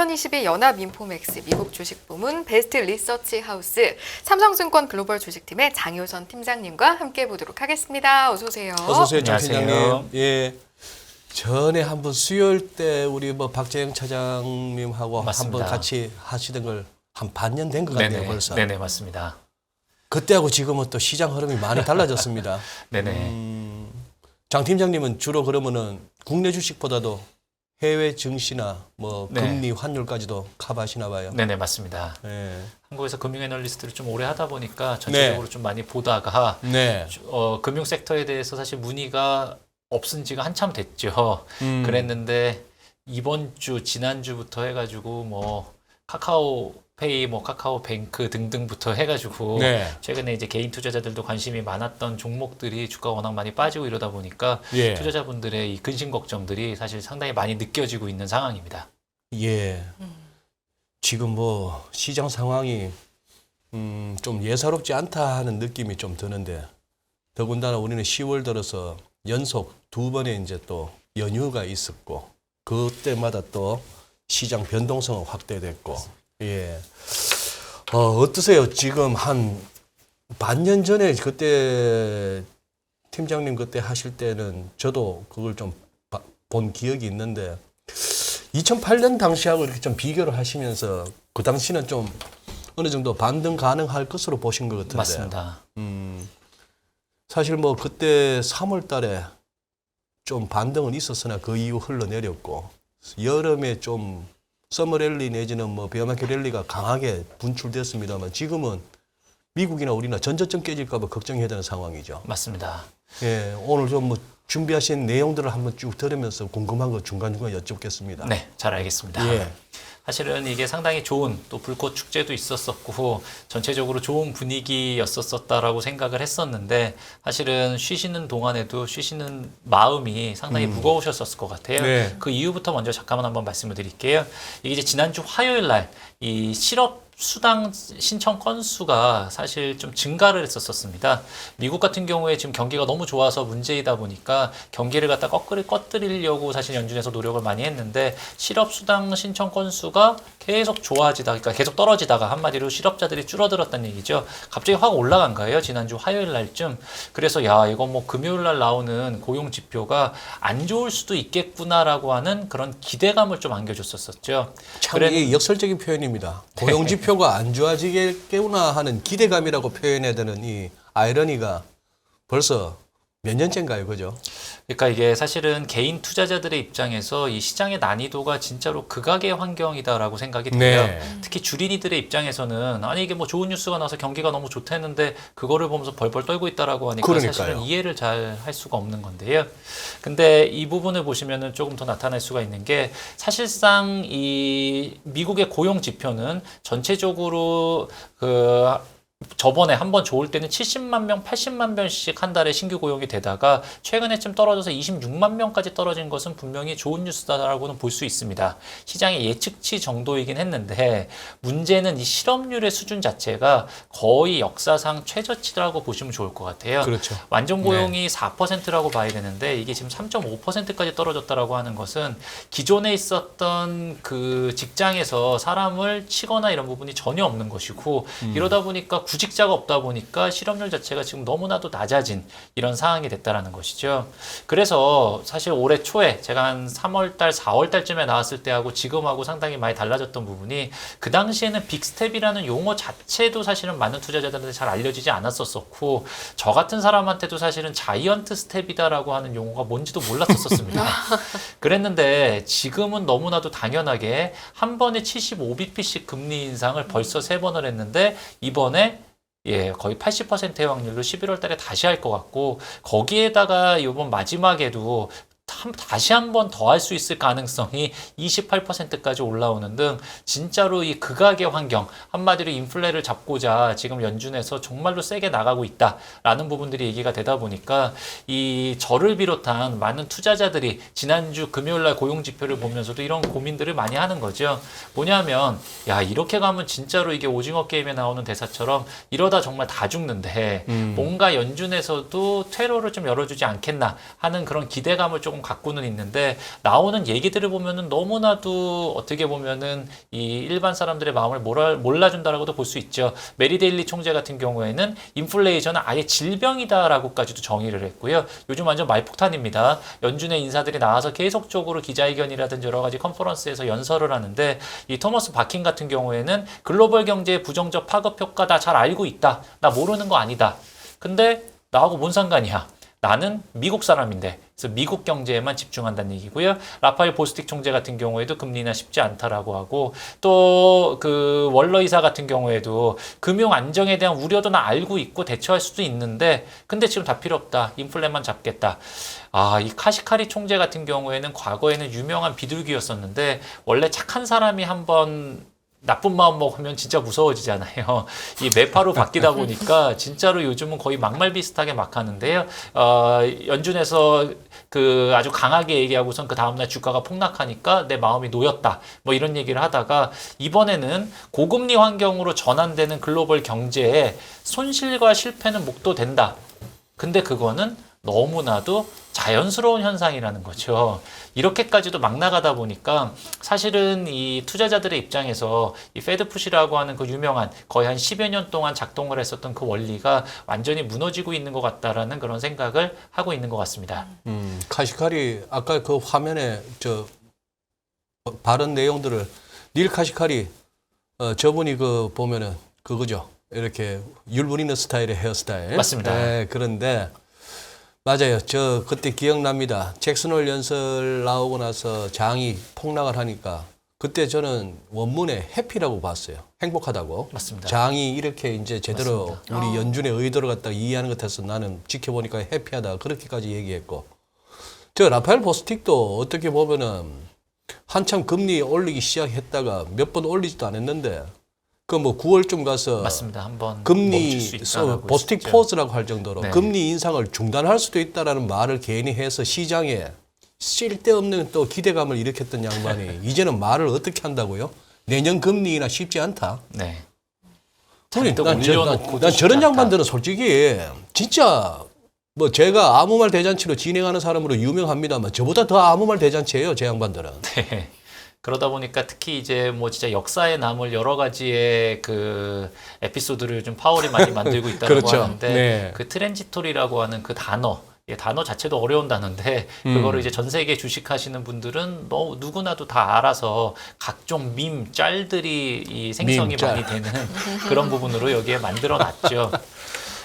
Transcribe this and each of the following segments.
2022 연합인포맥스 미국 주식부문 베스트 리서치 하우스 삼성증권 글로벌 주식팀의 장효선 팀장님과 함께 보도록 하겠습니다. 어서 오세요. 어서 오세요, 장 안녕하세요. 팀장님. 예. 전에 한번 수요일 때 우리 박재영 차장님하고 맞습니다. 한번 같이 하시던 걸 한 반년 된 것 같네요, 벌써. 네네, 맞습니다. 그때하고 지금은 또 시장 흐름이 많이 달라졌습니다. 네네. 장 팀장님은 주로 그러면은 국내 주식보다도 해외 증시나 네. 금리, 환율까지도 커버하시나 봐요. 네네, 맞습니다. 네. 한국에서 금융 애널리스트를 좀 오래 하다 보니까 전체적으로 좀 많이 보다가 네. 금융 섹터에 대해서 사실 문의가 없은 지가 한참 됐죠. 그랬는데 이번 주, 지난주부터 해가지고 카카오페이, 카카오뱅크 등등부터 해가지고 네. 최근에 이제 개인 투자자들도 관심이 많았던 종목들이 주가가 워낙 많이 빠지고 이러다 보니까 예. 투자자분들의 이 근심 걱정들이 사실 상당히 많이 느껴지고 있는 상황입니다. 예. 지금 시장 상황이 좀 예사롭지 않다 하는 느낌이 좀 드는데 더군다나 우리는 10월 들어서 연속 2번의 이제 또 연휴가 있었고 그때마다 또 시장 변동성은 확대됐고 예. 어떠세요? 지금 한 반년 전에 그때 팀장님 그때 하실 때는 저도 그걸 좀 본 기억이 있는데 2008년 당시하고 이렇게 좀 비교를 하시면서 그 당시는 좀 어느 정도 반등 가능할 것으로 보신 것 같은데. 맞습니다. 사실 그때 3월 달에 좀 반등은 있었으나 그 이후 흘러내렸고 여름에 좀 서머 랠리 내지는 베어마켓 랠리가 강하게 분출됐습니다만 지금은 미국이나 우리나 전저점 깨질까 봐 걱정해야 되는 상황이죠. 맞습니다. 예, 오늘 좀 준비하신 내용들을 한번 쭉 들으면서 궁금한 거 중간중간 여쭙겠습니다. 네, 잘 알겠습니다. 예. 사실은 이게 상당히 좋은 또 불꽃 축제도 있었었고 전체적으로 좋은 분위기였었다라고 생각을 했었는데 사실은 쉬시는 동안에도 쉬시는 마음이 상당히 무거우셨었을 것 같아요. 네. 그 이유부터 먼저 잠깐만 한번 말씀을 드릴게요. 이게 이제 지난주 화요일 날 이 실업 수당 신청 건수가 사실 좀 증가를 했었습니다. 미국 같은 경우에 지금 경기가 너무 좋아서 문제이다 보니까 경기를 갖다 꺼뜨리려고 사실 연준에서 노력을 많이 했는데 실업 수당 신청 건수가 계속 좋아지다가 그러니까 계속 떨어지다가 한마디로 실업자들이 줄어들었다는 얘기죠. 갑자기 확 올라간 거예요. 지난주 화요일 날쯤. 그래서 이거 금요일 날 나오는 고용 지표가 안 좋을 수도 있겠구나라고 하는 그런 기대감을 좀 안겨줬었죠. 참 이게 역설적인 표현입니다. 고용지표가 안 좋아지겠구나 하는 기대감이라고 표현해야 되는 이 아이러니가 벌써 몇 년째인가요, 그죠? 그러니까 이게 사실은 개인 투자자들의 입장에서 이 시장의 난이도가 진짜로 극악의 환경이다라고 생각이 돼요. 네. 특히 주린이들의 입장에서는 아니 이게 좋은 뉴스가 나서 경기가 너무 좋다는데 그거를 보면서 벌벌 떨고 있다라고 하니까 그러니까요. 사실은 이해를 잘 할 수가 없는 건데요. 근데 이 부분을 보시면은 조금 더 나타날 수가 있는 게 사실상 이 미국의 고용 지표는 전체적으로 저번에 한번 좋을 때는 70만 명, 80만 명씩 한 달에 신규 고용이 되다가 최근에 좀 떨어져서 26만 명까지 떨어진 것은 분명히 좋은 뉴스다라고는 볼 수 있습니다. 시장의 예측치 정도이긴 했는데 문제는 이 실업률의 수준 자체가 거의 역사상 최저치라고 보시면 좋을 것 같아요. 그렇죠. 완전 고용이 4%라고 봐야 되는데 이게 지금 3.5%까지 떨어졌다라고 하는 것은 기존에 있었던 그 직장에서 사람을 치거나 이런 부분이 전혀 없는 것이고 이러다 보니까 구직자가 없다 보니까 실업률 자체가 지금 너무나도 낮아진 이런 상황이 됐다라는 것이죠. 그래서 사실 올해 초에 제가 한 3월달, 4월달쯤에 나왔을 때하고 지금하고 상당히 많이 달라졌던 부분이 그 당시에는 빅스텝이라는 용어 자체도 사실은 많은 투자자들한테 잘 알려지지 않았었고 저 같은 사람한테도 사실은 자이언트 스텝이다라고 하는 용어가 뭔지도 몰랐었습니다. 그랬는데 지금은 너무나도 당연하게 한 번에 75bp씩 금리 인상을 벌써 3번을 했는데 이번에 거의 80%의 확률로 11월 달에 다시 할 것 같고 거기에다가 이번 마지막에도 다시 한 번 더 할 수 있을 가능성이 28%까지 올라오는 등 진짜로 이 극악의 환경, 한마디로 인플레를 잡고자 지금 연준에서 정말로 세게 나가고 있다라는 부분들이 얘기가 되다 보니까 이 저를 비롯한 많은 투자자들이 지난주 금요일 날 고용 지표를 보면서도 이런 고민들을 많이 하는 거죠. 뭐냐면 이렇게 가면 진짜로 이게 오징어 게임에 나오는 대사처럼 이러다 정말 다 죽는데 뭔가 연준에서도 퇴로를 좀 열어주지 않겠나 하는 그런 기대감을 조금 좀 갖고는 있는데 나오는 얘기들을 보면은 너무나도 어떻게 보면은 이 일반 사람들의 마음을 몰라준다라고도 볼 수 있죠. 메리 데일리 총재 같은 경우에는 인플레이션은 아예 질병이다라고까지도 정의를 했고요. 요즘 완전 말폭탄입니다. 연준의 인사들이 나와서 계속적으로 기자회견이라든지 여러 가지 컨퍼런스에서 연설을 하는데 이 토머스 바킨 같은 경우에는 글로벌 경제의 부정적 파급 효과 다 잘 알고 있다. 나 모르는 거 아니다. 근데 나하고 뭔 상관이야. 나는 미국 사람인데 그래서 미국 경제에만 집중한다는 얘기고요. 라파엘 보스틱 총재 같은 경우에도 금리 인하 쉽지 않다라고 하고 또 그 월러 이사 같은 경우에도 금융 안정에 대한 우려도 나 알고 있고 대처할 수도 있는데 근데 지금 다 필요 없다. 인플레만 잡겠다. 이 카시카리 총재 같은 경우에는 과거에는 유명한 비둘기였었는데 원래 착한 사람이 한번 나쁜 마음 먹으면 진짜 무서워지잖아요. 이 매파로 바뀌다 보니까 진짜로 요즘은 거의 막말 비슷하게 막 하는데요. 연준에서 그 아주 강하게 얘기하고선 그 다음날 주가가 폭락하니까 내 마음이 놓였다. 뭐 이런 얘기를 하다가 이번에는 고금리 환경으로 전환되는 글로벌 경제에 손실과 실패는 목도된다. 근데 그거는 너무나도 자연스러운 현상이라는 거죠. 이렇게까지도 막 나가다 보니까 사실은 이 투자자들의 입장에서 이 페드푸시라고 하는 그 유명한 거의 한 10여 년 동안 작동을 했었던 그 원리가 완전히 무너지고 있는 것 같다라는 그런 생각을 하고 있는 것 같습니다. 카시카리 아까 그 화면에 저 발언 내용들을 닐 카시카리 저분이 그 보면은 그거죠. 이렇게 율무리는 스타일의 헤어스타일. 맞습니다. 네, 그런데 맞아요. 저 그때 기억납니다. 잭슨홀 연설 나오고 나서 장이 폭락을 하니까 그때 저는 원문에 해피라고 봤어요. 행복하다고. 맞습니다. 장이 이렇게 이제 제대로 맞습니다. 우리 연준의 의도를 갖다가 이해하는 것 같아서 나는 지켜보니까 해피하다. 그렇게까지 얘기했고. 저 라파엘 보스틱도 어떻게 보면은 한참 금리 올리기 시작했다가 몇 번 올리지도 않았는데 그 뭐 9월쯤 가서 맞습니다. 한번 금리 멈출 수 있다라고 보스틱 했었죠. 포즈라고 할 정도로 네. 금리 인상을 중단할 수도 있다라는 말을 괜히 해서 시장에 쓸데없는 또 기대감을 일으켰던 양반이 이제는 말을 어떻게 한다고요? 내년 금리나 쉽지 않다. 네. 아니, 잔뜩 난 올려놓고도 쉽지 저런 않다. 양반들은 솔직히 진짜 뭐 제가 아무 말 대잔치로 진행하는 사람으로 유명합니다만 저보다 더 아무 말 대잔치예요, 제 양반들은. 네. 그러다 보니까 특히 이제 뭐 진짜 역사에 남을 여러 가지의 그 에피소드를 요즘 파월이 많이 만들고 있다고 그렇죠. 하는데 네. 그 트랜지토리라고 하는 그 단어 단어 자체도 어려운 단어인데 그거를 이제 전 세계 주식하시는 분들은 누구나도 다 알아서 각종 밈 짤들이 이 생성이 짤. 많이 되는 그런 부분으로 여기에 만들어 놨죠.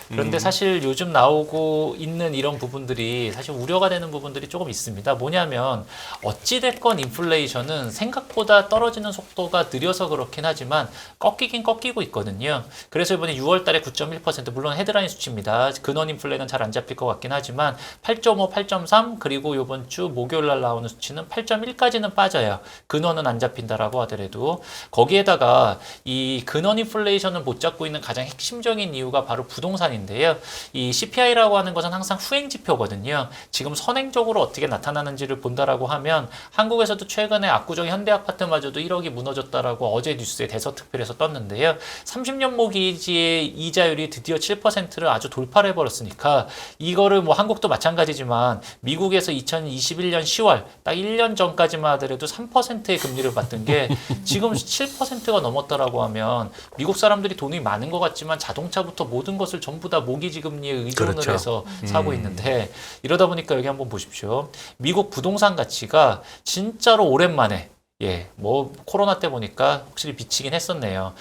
그런데 사실 요즘 나오고 있는 이런 부분들이 사실 우려가 되는 부분들이 조금 있습니다. 뭐냐면 어찌됐건 인플레이션은 생각보다 떨어지는 속도가 느려서 그렇긴 하지만 꺾이긴 꺾이고 있거든요. 그래서 이번에 6월 달에 9.1% 물론 헤드라인 수치입니다. 근원 인플레는 잘 안 잡힐 것 같긴 하지만 8.5, 8.3 그리고 이번 주 목요일 날 나오는 수치는 8.1까지는 빠져요. 근원은 안 잡힌다라고 하더라도 거기에다가 이 근원 인플레이션을 못 잡고 있는 가장 핵심적인 이유가 바로 부동산입니다. 인데요. 이 CPI라고 하는 것은 항상 후행 지표거든요. 지금 선행적으로 어떻게 나타나는지를 본다라고 하면 한국에서도 최근에 압구정 현대아파트마저도 1억이 무너졌다라고 어제 뉴스에 대서특필에서 떴는데요. 30년 모기지의 이자율이 드디어 7%를 아주 돌파를 해버렸으니까 이거를 뭐 한국도 마찬가지지만 미국에서 2021년 10월 딱 1년 전까지만 하더라도 3%의 금리를 받던 게 지금 7%가 넘었다라고 하면 미국 사람들이 돈이 많은 것 같지만 자동차부터 모든 것을 전부 다 모기지 금리에 의존을 그렇죠. 해서 사고 있는데 이러다 보니까 여기 한번 보십시오. 미국 부동산 가치가 진짜로 오랜만에 뭐 코로나 때 보니까 확실히 비치긴 했었네요.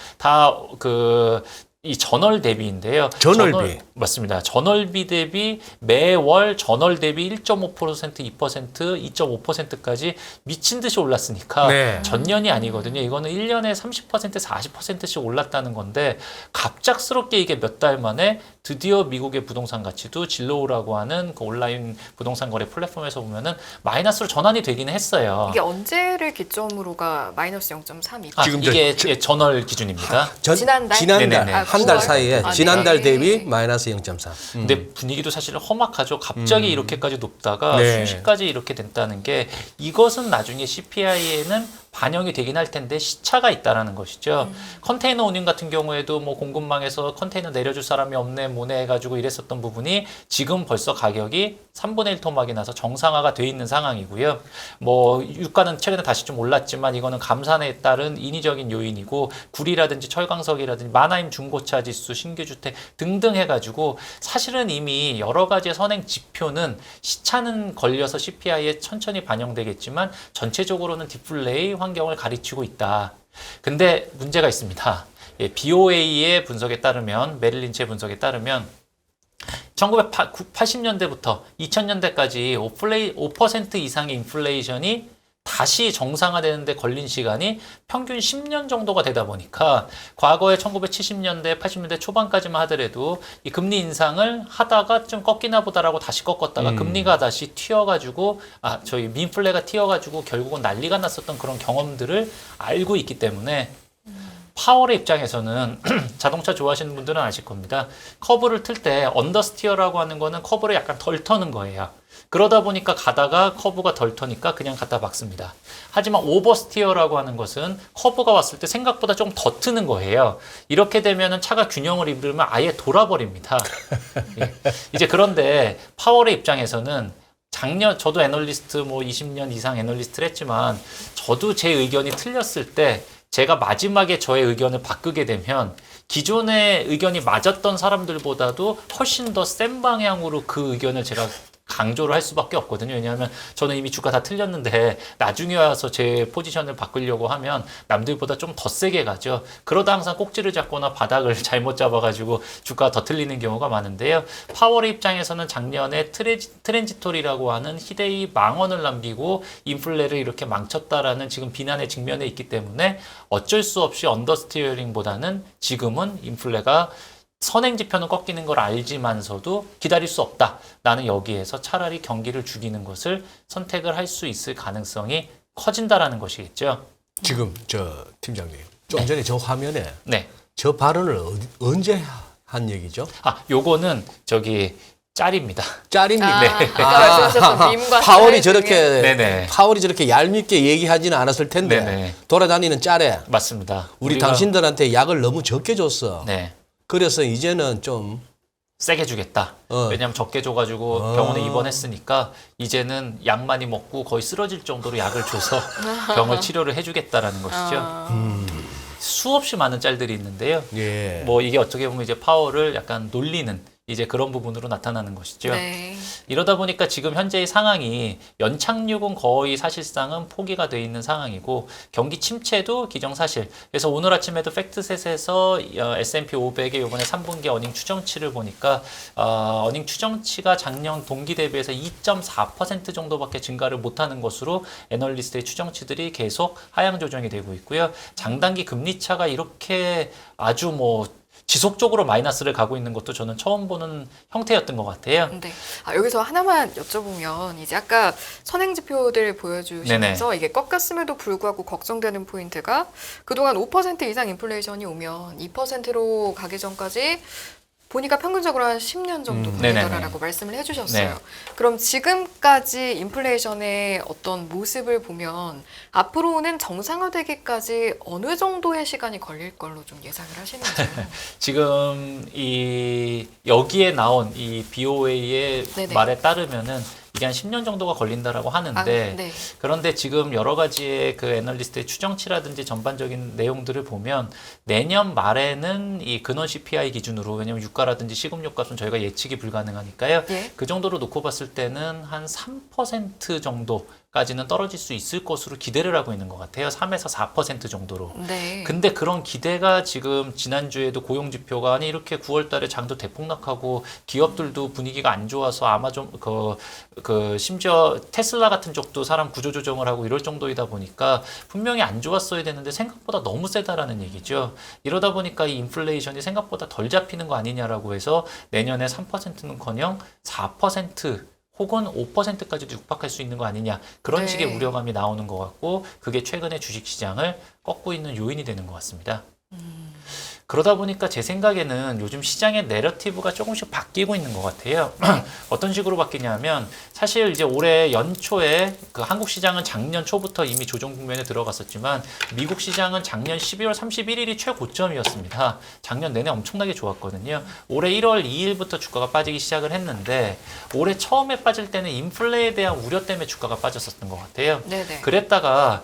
이 전월 대비인데요. 전월비. 맞습니다. 전월비 대비 매월 전월 대비 1.5%, 2%, 2.5%까지 미친 듯이 올랐으니까 네. 전년이 아니거든요. 이거는 1년에 30%, 40%씩 올랐다는 건데 갑작스럽게 이게 몇 달 만에 드디어 미국의 부동산 가치도 진로우라고 하는 그 온라인 부동산 거래 플랫폼에서 보면은 마이너스로 전환이 되긴 했어요. 이게 언제를 기점으로가 마이너스 0.32? 지금 이게 전월 기준입니다. 지난달? 네네네. 한 달 9월? 사이에 아, 지난달 네. 대비 마이너스 0.4. 근데 분위기도 사실 험악하죠. 갑자기 이렇게까지 높다가 네. 순식까지 이렇게 된다는 게 이것은 나중에 CPI에는 반영이 되긴 할 텐데 시차가 있다라는 것이죠. 컨테이너 운임 같은 경우에도 뭐 공급망에서 컨테이너 내려줄 사람이 없네 뭐네 해가지고 이랬었던 부분이 지금 벌써 가격이 3분의 1 토막이 나서 정상화가 돼 있는 상황이고요. 뭐 유가는 최근에 다시 좀 올랐지만 이거는 감산에 따른 인위적인 요인이고 구리라든지 철강석이라든지 만화임 중고차 지수, 신규주택 등등 해가지고 사실은 이미 여러 가지의 선행 지표는 시차는 걸려서 CPI에 천천히 반영되겠지만 전체적으로는 디플레이 환경을 가리키고 있다. 근데 문제가 있습니다. BOA의 분석에 따르면 메릴 린치의 분석에 따르면 1980년대부터 2000년대까지 5% 이상의 인플레이션이 다시 정상화되는데 걸린 시간이 평균 10년 정도가 되다 보니까 과거에 1970년대, 80년대 초반까지만 하더라도 이 금리 인상을 하다가 좀 꺾이나 보다라고 다시 꺾었다가 금리가 다시 튀어가지고 저희 민플레가 튀어가지고 결국은 난리가 났었던 그런 경험들을 알고 있기 때문에 파월의 입장에서는 자동차 좋아하시는 분들은 아실 겁니다. 커브를 틀 때 언더스티어라고 하는 거는 커브를 약간 덜 터는 거예요. 그러다 보니까 가다가 커브가 덜 터니까 그냥 갖다 박습니다. 하지만 오버스티어라고 하는 것은 커브가 왔을 때 생각보다 좀 더 트는 거예요. 이렇게 되면은 차가 균형을 잃으면 아예 돌아버립니다. 예. 이제 그런데 파월의 입장에서는 작년 저도 애널리스트 뭐 20년 이상 애널리스트를 했지만 저도 제 의견이 틀렸을 때 제가 마지막에 저의 의견을 바꾸게 되면 기존의 의견이 맞았던 사람들보다도 훨씬 더 센 방향으로 그 의견을 제가 강조를 할 수밖에 없거든요. 왜냐하면 저는 이미 주가 다 틀렸는데 나중에 와서 제 포지션을 바꾸려고 하면 남들보다 좀 더 세게 가죠. 그러다 항상 꼭지를 잡거나 바닥을 잘못 잡아가지고 주가가 더 틀리는 경우가 많은데요. 파월의 입장에서는 작년에 트랜지토리라고 하는 희대의 망언을 남기고 인플레를 이렇게 망쳤다라는 지금 비난의 직면에 있기 때문에 어쩔 수 없이 언더스티어링보다는 지금은 인플레가 선행지표는 꺾이는 걸 알지만서도 기다릴 수 없다. 나는 여기에서 차라리 경기를 죽이는 것을 선택을 할 수 있을 가능성이 커진다라는 것이겠죠. 지금 저 팀장님 좀 전에 저 화면에 네. 저 발언을 언제 한 얘기죠? 요거는 짤입니다. 짤입니다. 네. 아까 말씀하셨던 밈과 파월이 짤 중에. 저렇게 네네. 파월이 저렇게 얄밉게 얘기하지는 않았을 텐데 네네. 돌아다니는 짤에 맞습니다. 우리 우리가- 당신들한테 약을 너무 적게 줬어. 네. 그래서 이제는 좀 세게 주겠다. 왜냐하면 적게 줘가지고 병원에 입원했으니까 이제는 약 많이 먹고 거의 쓰러질 정도로 약을 줘서 병을 치료를 해주겠다라는 것이죠. 수없이 많은 짤들이 있는데요. 예. 뭐 이게 어떻게 보면 이제 파워를 약간 놀리는 이제 그런 부분으로 나타나는 것이죠. 네. 이러다 보니까 지금 현재의 상황이 연착륙은 거의 사실상은 포기가 돼 있는 상황이고 경기 침체도 기정사실. 그래서 오늘 아침에도 팩트셋에서 S&P 500의 이번에 3분기 어닝 추정치를 보니까 어닝 추정치가 작년 동기 대비해서 2.4% 정도밖에 증가를 못하는 것으로 애널리스트의 추정치들이 계속 하향 조정이 되고 있고요. 장단기 금리 차가 이렇게 아주 뭐 지속적으로 마이너스를 가고 있는 것도 저는 처음 보는 형태였던 것 같아요. 네. 여기서 하나만 여쭤보면 이제 아까 선행지표들 보여주시면서 이게 꺾였음에도 불구하고 걱정되는 포인트가 그동안 5% 이상 인플레이션이 오면 2%로 가기 전까지 보니까 평균적으로 한 10년 정도 걸리더라라고 말씀을 해주셨어요. 네. 그럼 지금까지 인플레이션의 어떤 모습을 보면 앞으로는 정상화되기까지 어느 정도의 시간이 걸릴 걸로 좀 예상을 하시는지요? 지금 여기에 나온 이 BOA의 네네. 말에 따르면은 이게 한 10년 정도가 걸린다라고 하는데 네. 그런데 지금 여러 가지의 그 애널리스트의 추정치라든지 전반적인 내용들을 보면 내년 말에는 이 근원 CPI 기준으로 왜냐면 유가라든지 식음료 값은 저희가 예측이 불가능하니까요. 예. 그 정도로 놓고 봤을 때는 한 3% 정도까지는 떨어질 수 있을 것으로 기대를 하고 있는 것 같아요. 3에서 4% 정도로. 네. 근데 그런 기대가 지금 지난주에도 고용지표가 아니 이렇게 9월 달에 장도 대폭락하고 기업들도 분위기가 안 좋아서 아마존 심지어 테슬라 같은 쪽도 사람 구조조정을 하고 이럴 정도이다 보니까 분명히 안 좋았어야 되는데 생각보다 너무 세다라는 얘기죠. 이러다 보니까 이 인플레이션이 생각보다 덜 잡히는 거 아니냐라고 해서 내년에 3%는커녕 4% 혹은 5%까지도 육박할 수 있는 거 아니냐 그런 네. 식의 우려감이 나오는 것 같고 그게 최근에 주식시장을 꺾고 있는 요인이 되는 것 같습니다. 그러다 보니까 제 생각에는 요즘 시장의 내러티브가 조금씩 바뀌고 있는 것 같아요. 어떤 식으로 바뀌냐면 사실 이제 올해 연초에 그 한국 시장은 작년 초부터 이미 조정 국면에 들어갔었지만 미국 시장은 작년 12월 31일이 최고점이었습니다. 작년 내내 엄청나게 좋았거든요. 올해 1월 2일부터 주가가 빠지기 시작을 했는데 올해 처음에 빠질 때는 인플레에 대한 우려 때문에 주가가 빠졌었던 것 같아요. 네네. 그랬다가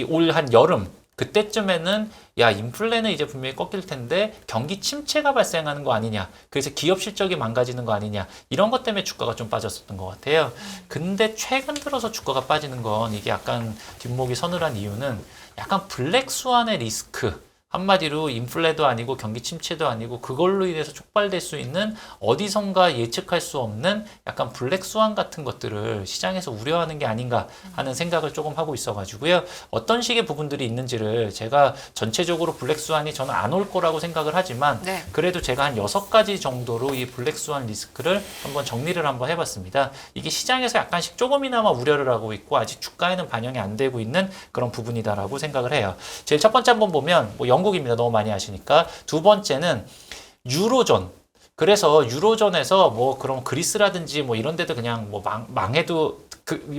올 한 여름 그때쯤에는 야 인플레는 이제 분명히 꺾일 텐데 경기 침체가 발생하는 거 아니냐, 그래서 기업 실적이 망가지는 거 아니냐, 이런 것 때문에 주가가 좀 빠졌었던 것 같아요. 근데 최근 들어서 주가가 빠지는 건 이게 약간 뒷목이 서늘한 이유는 약간 블랙스완의 리스크, 한마디로 인플레도 아니고 경기 침체도 아니고 그걸로 인해서 촉발될 수 있는 어디선가 예측할 수 없는 약간 블랙스완 같은 것들을 시장에서 우려하는 게 아닌가 하는 생각을 조금 하고 있어가지고요. 어떤 식의 부분들이 있는지를 제가 전체적으로 블랙스완이 저는 안 올 거라고 생각을 하지만 네. 그래도 제가 한 6가지 정도로 이 블랙스완 리스크를 한번 정리를 한번 해봤습니다. 이게 시장에서 약간씩 조금이나마 우려를 하고 있고 아직 주가에는 반영이 안 되고 있는 그런 부분이다라고 생각을 해요. 제일 첫 번째 한번 보면 영국입니다. 너무 많이 아시니까. 두 번째는 유로존. 그래서 유로존에서 뭐 그런 그리스라든지 뭐 이런 데도 그냥 뭐 망해도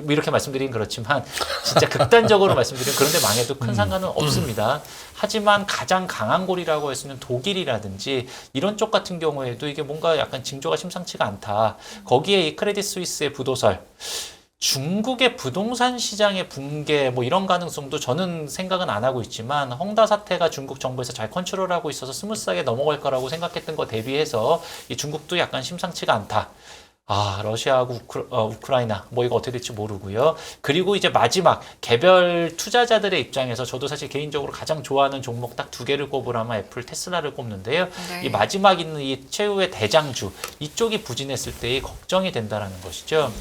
이렇게 말씀드리긴 그렇지만 진짜 극단적으로 말씀드리면 그런 데 망해도 큰 상관은 없습니다. 하지만 가장 강한 골이라고 할 수 있는 독일이라든지 이런 쪽 같은 경우에도 이게 뭔가 약간 징조가 심상치가 않다. 거기에 이 크레딧 스위스의 부도설, 중국의 부동산 시장의 붕괴 뭐 이런 가능성도 저는 생각은 안 하고 있지만 헝다 사태가 중국 정부에서 잘 컨트롤하고 있어서 스무스하게 넘어갈 거라고 생각했던 거 대비해서 이 중국도 약간 심상치가 않다. 러시아하고 우크라이나 뭐 이거 어떻게 될지 모르고요. 그리고 이제 마지막 개별 투자자들의 입장에서 저도 사실 개인적으로 가장 좋아하는 종목 딱 2개를 꼽으라면 애플, 테슬라를 꼽는데요. 네. 이 마지막 있는 이 최후의 대장주 이쪽이 부진했을 때의 걱정이 된다라는 것이죠.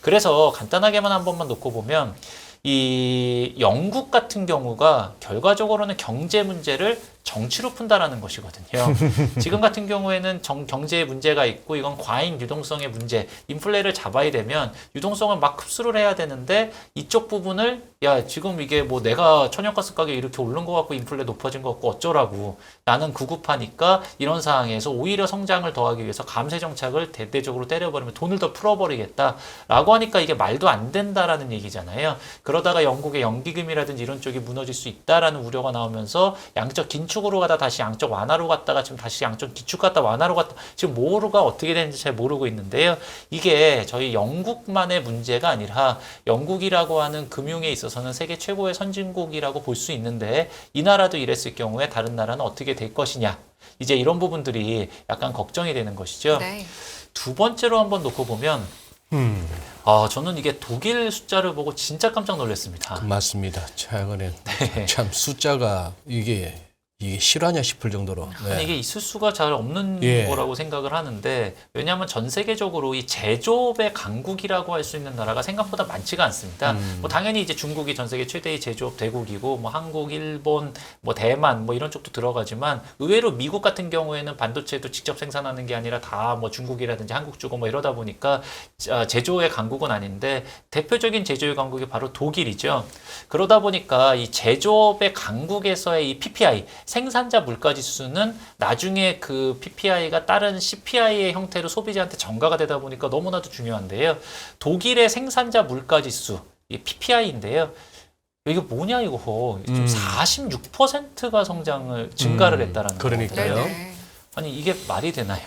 그래서 간단하게만 한 번만 놓고 보면 이 영국 같은 경우가 결과적으로는 경제 문제를 정치로 푼다라는 것이거든요. 지금 같은 경우에는 경제에 문제가 있고 이건 과잉 유동성의 문제, 인플레를 잡아야 되면 유동성을 막 흡수를 해야 되는데 이쪽 부분을 야 지금 이게 뭐 내가 천연가스 가격 이렇게 오른 것 같고 인플레 높아진 것 같고 어쩌라고 나는 구급하니까 이런 상황에서 오히려 성장을 더하기 위해서 감세 정책을 대대적으로 때려버리면 돈을 더 풀어버리겠다라고 하니까 이게 말도 안 된다라는 얘기잖아요. 그러다가 영국의 연기금이라든지 이런 쪽이 무너질 수 있다라는 우려가 나오면서 양적 긴축으로 가다 다시 양적 완화로 갔다가 지금 다시 양적 기축 갔다 완화로 갔다 지금 뭐가 어떻게 되는지 잘 모르고 있는데요. 이게 저희 영국만의 문제가 아니라 영국이라고 하는 금융에 있어서는 세계 최고의 선진국이라고 볼 수 있는데 이 나라도 이랬을 경우에 다른 나라는 어떻게 될 것이냐. 이제 이런 부분들이 약간 걱정이 되는 것이죠. 네. 두 번째로 한번 놓고 보면 저는 이게 독일 숫자를 보고 진짜 깜짝 놀랐습니다. 맞습니다. 최근에 네. 참 숫자가 이게 실화냐 싶을 정도로. 아니, 이게 있을 수가 잘 없는 예. 거라고 생각을 하는데 왜냐하면 전 세계적으로 이 제조업의 강국이라고 할 수 있는 나라가 생각보다 많지가 않습니다. 뭐 당연히 이제 중국이 전 세계 최대의 제조업 대국이고 뭐 한국, 일본, 뭐 대만 뭐 이런 쪽도 들어가지만 의외로 미국 같은 경우에는 반도체도 직접 생산하는 게 아니라 다 뭐 중국이라든지 한국 주고 뭐 이러다 보니까 제조의 강국은 아닌데 대표적인 제조의 강국이 바로 독일이죠. 그러다 보니까 이 제조업의 강국에서의 이 PPI 생산자 물가지수는 나중에 그 PPI가 다른 CPI의 형태로 소비자한테 전가가 되다 보니까 너무나도 중요한데요. 독일의 생산자 물가지수, 이 PPI인데요. 이게 뭐냐 이거 지금 46%가 증가를 했다라는 그러니까요. 거거든요. 네네. 아니 이게 말이 되나요?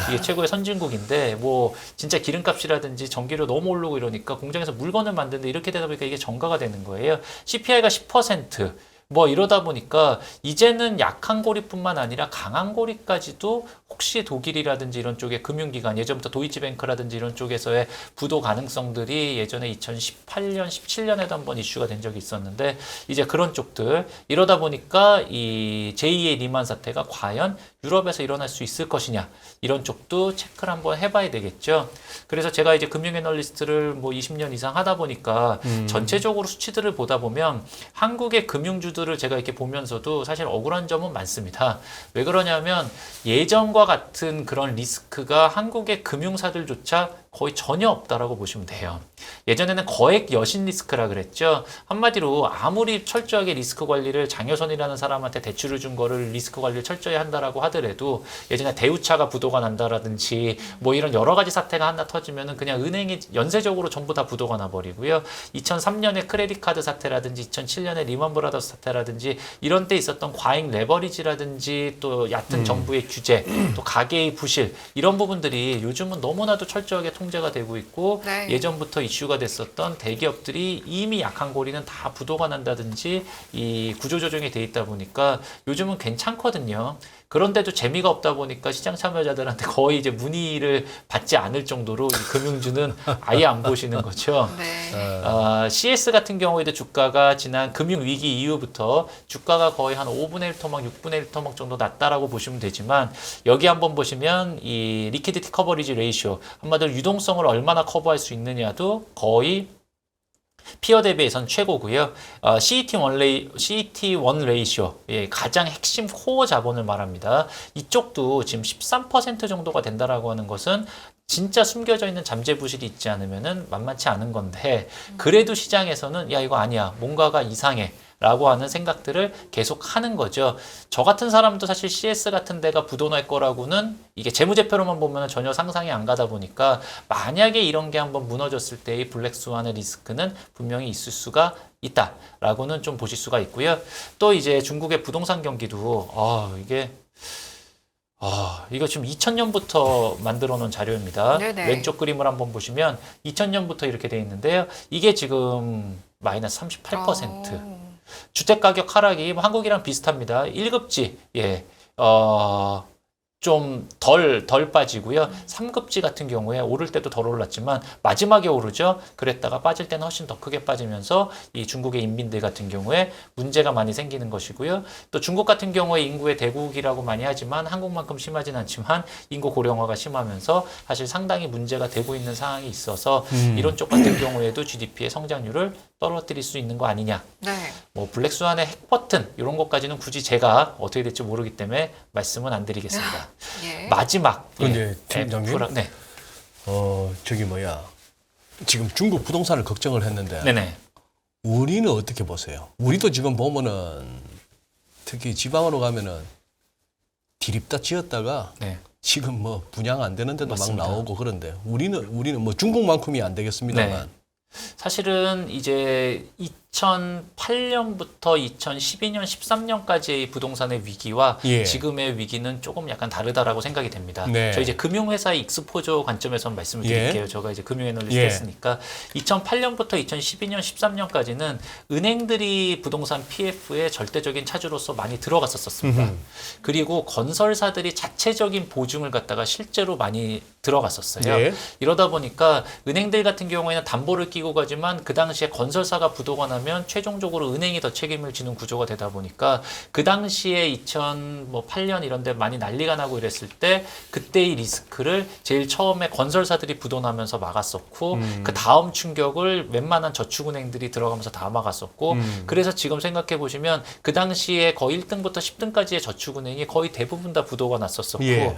이게 최고의 선진국인데 뭐 진짜 기름값이라든지 전기료 너무 오르고 이러니까 공장에서 물건을 만드는데 이렇게 되다 보니까 이게 전가가 되는 거예요. CPI가 10%. 뭐 이러다 보니까 이제는 약한 고리뿐만 아니라 강한 고리까지도 혹시 독일이라든지 이런 쪽의 금융기관, 예전부터 도이치뱅크라든지 이런 쪽에서의 부도 가능성들이 예전에 2018년, 17년에도 한번 이슈가 된 적이 있었는데 이제 그런 쪽들 이러다 보니까 이 제2의 리만 사태가 과연 유럽에서 일어날 수 있을 것이냐 이런 쪽도 체크를 한번 해봐야 되겠죠. 그래서 제가 이제 금융 애널리스트를 뭐 20년 이상 하다 보니까 전체적으로 수치들을 보다 보면 한국의 금융주들을 제가 이렇게 보면서도 사실 억울한 점은 많습니다. 왜 그러냐면 예전과 같은 그런 리스크가 한국의 금융사들조차 거의 전혀 없다라고 보시면 돼요. 예전에는 거액 여신 리스크라 그랬죠. 한마디로 아무리 철저하게 리스크 관리를 장효선이라는 사람한테 대출을 준 거를 리스크 관리를 철저히 한다라고 하더라도 예전에 대우차가 부도가 난다라든지 뭐 이런 여러 가지 사태가 하나 터지면은 그냥 은행이 연쇄적으로 전부 다 부도가 나버리고요. 2003년에 크레딧 카드 사태라든지 2007년에 리먼 브라더스 사태라든지 이런 때 있었던 과잉 레버리지라든지 또 얕은 정부의 규제 또 가계의 부실 이런 부분들이 요즘은 너무나도 철저하게 통제가 되고 있고 네. 예전부터 이슈가 됐었던 대기업들이 이미 약한 고리는 다 부도가 난다든지 이 구조조정이 돼 있다 보니까 요즘은 괜찮거든요. 그런데도 재미가 없다 보니까 시장 참여자들한테 거의 이제 문의를 받지 않을 정도로 이 금융주는 아예 안 보시는 거죠. 네. CS 같은 경우에도 주가가 지난 금융위기 이후부터 주가가 거의 한 5분의 1 토막, 6분의 1 토막 정도 낮다라고 보시면 되지만 여기 한번 보시면 이 리퀴디티 커버리지 레이쇼 한마디로 유동성을 얼마나 커버할 수 있느냐도 거의 피어 대비해선 최고고요. CET1 레이쇼, 예, 가장 핵심 코어 자본을 말합니다. 이쪽도 지금 13% 정도가 된다라고 하는 것은 진짜 숨겨져 있는 잠재 부실이 있지 않으면은 만만치 않은 건데 그래도 시장에서는 야 이거 아니야 뭔가가 이상해 라고 하는 생각들을 계속 하는 거죠. 저 같은 사람도 사실 CS 같은 데가 부도날 거라고는 이게 재무제표로만 보면 전혀 상상이 안 가다 보니까 만약에 이런 게 한번 무너졌을 때의 블랙스완의 리스크는 분명히 있을 수가 있다라고는 좀 보실 수가 있고요. 또 이제 중국의 부동산 경기도 이거 지금 2000년부터 만들어 놓은 자료입니다. 네네. 왼쪽 그림을 한번 보시면 2000년부터 이렇게 돼 있는데요. 이게 지금 마이너스 38%. 주택가격 하락이 뭐 한국이랑 비슷합니다. 1급지, 예, 좀 덜 빠지고요. 3급지 같은 경우에 오를 때도 덜 올랐지만 마지막에 오르죠. 그랬다가 빠질 때는 훨씬 더 크게 빠지면서 이 중국의 인민들 같은 경우에 문제가 많이 생기는 것이고요. 또 중국 같은 경우에 인구의 대국이라고 많이 하지만 한국만큼 심하진 않지만 인구 고령화가 심하면서 사실 상당히 문제가 되고 있는 상황이 있어서 이런 쪽 같은 경우에도 GDP의 성장률을 떨어뜨릴 수 있는 거 아니냐. 네. 뭐 블랙스완의 핵버튼 이런 것까지는 굳이 제가 어떻게 될지 모르기 때문에 말씀은 안 드리겠습니다. 예. 마지막. 그런데 팀장님, 네. 저기 뭐야, 지금 중국 부동산을 걱정을 했는데 네네. 우리는 어떻게 보세요? 우리도 지금 보면은 특히 지방으로 가면은 디립다 지었다가 네. 지금 뭐 분양 안 되는 데도 맞습니다. 막 나오고 그런데 우리는 뭐 중국만큼이 안 되겠습니다만 네. 사실은 이제 2008년부터 2012년, 13년까지의 부동산의 위기와 예. 지금의 위기는 조금 약간 다르다라고 생각이 됩니다. 네. 저 이제 금융회사의 익스포저 관점에서 말씀을 드릴게요. 예. 제가 이제 금융애널리스트 예. 했으니까 2008년부터 2012년, 13년까지는 은행들이 부동산 PF에 절대적인 차주로서 많이 들어갔었습니다. 그리고 건설사들이 자체적인 보증을 갖다가 실제로 많이 들어갔었어요. 예. 이러다 보니까 은행들 같은 경우에는 담보를 끼고 가지만 그 당시에 건설사가 부도가 나면 최종적으로 은행이 더 책임을 지는 구조가 되다 보니까 그 당시에 2008년 이런 데 많이 난리가 나고 이랬을 때 그때의 리스크를 제일 처음에 건설사들이 부도 나면서 막았었고 그 다음 충격을 웬만한 저축은행들이 들어가면서 다 막았었고 그래서 지금 생각해 보시면 그 당시에 거의 1등부터 10등까지의 저축은행이 거의 대부분 다 부도가 났었었고 예.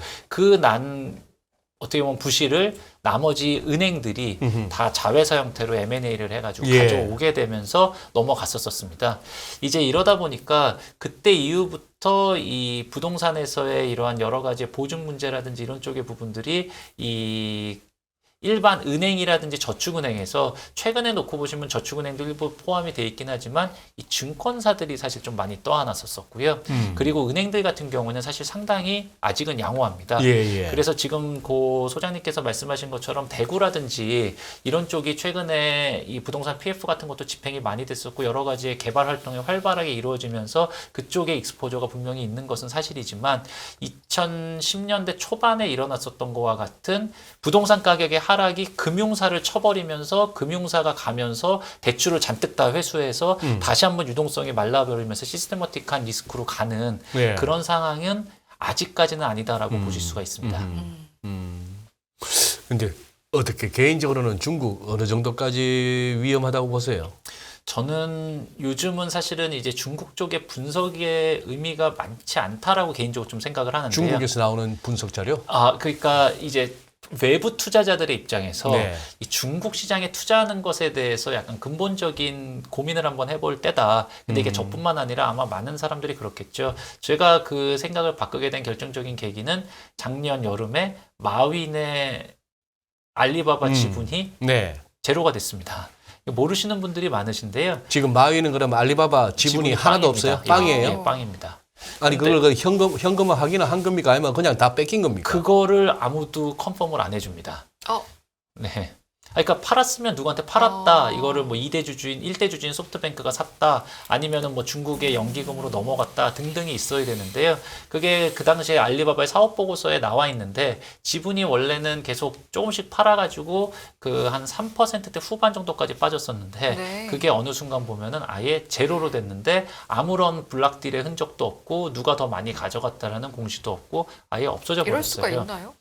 어떻게 보면 부실을 나머지 은행들이 다 자회사 형태로 M&A를 해가지고 예. 가져오게 되면서 넘어갔었습니다. 이제 이러다 보니까 그때 이후부터 이 부동산에서의 이러한 여러 가지 보증 문제라든지 이런 쪽의 부분들이 이 일반 은행이라든지 저축은행에서 최근에 놓고 보시면 저축은행도 일부 포함이 돼 있긴 하지만 이 증권사들이 사실 좀 많이 떠안았었고요. 그리고 은행들 같은 경우는 사실 상당히 아직은 양호합니다. 예. 그래서 지금 고 소장님께서 말씀하신 것처럼 대구라든지 이런 쪽이 최근에 이 부동산 PF 같은 것도 집행이 많이 됐었고 여러 가지의 개발 활동이 활발하게 이루어지면서 그쪽에 익스포저가 분명히 있는 것은 사실이지만 2010년대 초반에 일어났었던 것과 같은 부동산 가격의 하락이 금융사를 쳐버리면서 금융사가 가면서 대출을 잔뜩 다 회수해서 다시 한번 유동성이 말라버리면서 시스테마틱한 리스크로 가는 예. 그런 상황은 아직까지는 아니다라고 보실 수가 있습니다. 근데 어떻게 개인적으로는 중국 어느 정도까지 위험하다고 보세요? 저는 요즘은 사실은 이제 중국 쪽의 분석의 의미가 많지 않다라고 개인적으로 좀 생각을 하는데요. 중국에서 나오는 분석 자료? 그러니까 이제 외부 투자자들의 입장에서 네. 이 중국 시장에 투자하는 것에 대해서 약간 근본적인 고민을 한번 해볼 때다. 근데 이게 저뿐만 아니라 아마 많은 사람들이 그렇겠죠. 제가 그 생각을 바꾸게 된 결정적인 계기는 작년 여름에 마윈의 알리바바 지분이 네. 제로가 됐습니다. 모르시는 분들이 많으신데요. 지금 마윈은 그럼 알리바바 지분이 하나도 없어요? 빵입니다. 빵이에요? 예, 빵입니다. 아니 근데 그걸 현금화 확인을 한 겁니까? 아니면 그냥 다 뺏긴 겁니까? 그거를 아무도 컨펌을 안 해줍니다. 네. 그러니까 팔았으면 누구한테 팔았다. 이거를 뭐 2대 주주인, 1대 주주인 소프트뱅크가 샀다. 아니면은 뭐 중국의 연기금으로 넘어갔다 등등이 있어야 되는데요. 그게 그 당시에 알리바바의 사업 보고서에 나와 있는데 지분이 원래는 계속 조금씩 팔아가지고 그 한 3%대 후반 정도까지 빠졌었는데 네. 그게 어느 순간 보면은 아예 제로로 됐는데 아무런 블락딜의 흔적도 없고 누가 더 많이 가져갔다라는 공시도 없고 아예 없어져 이럴 수가 버렸어요. 있나요?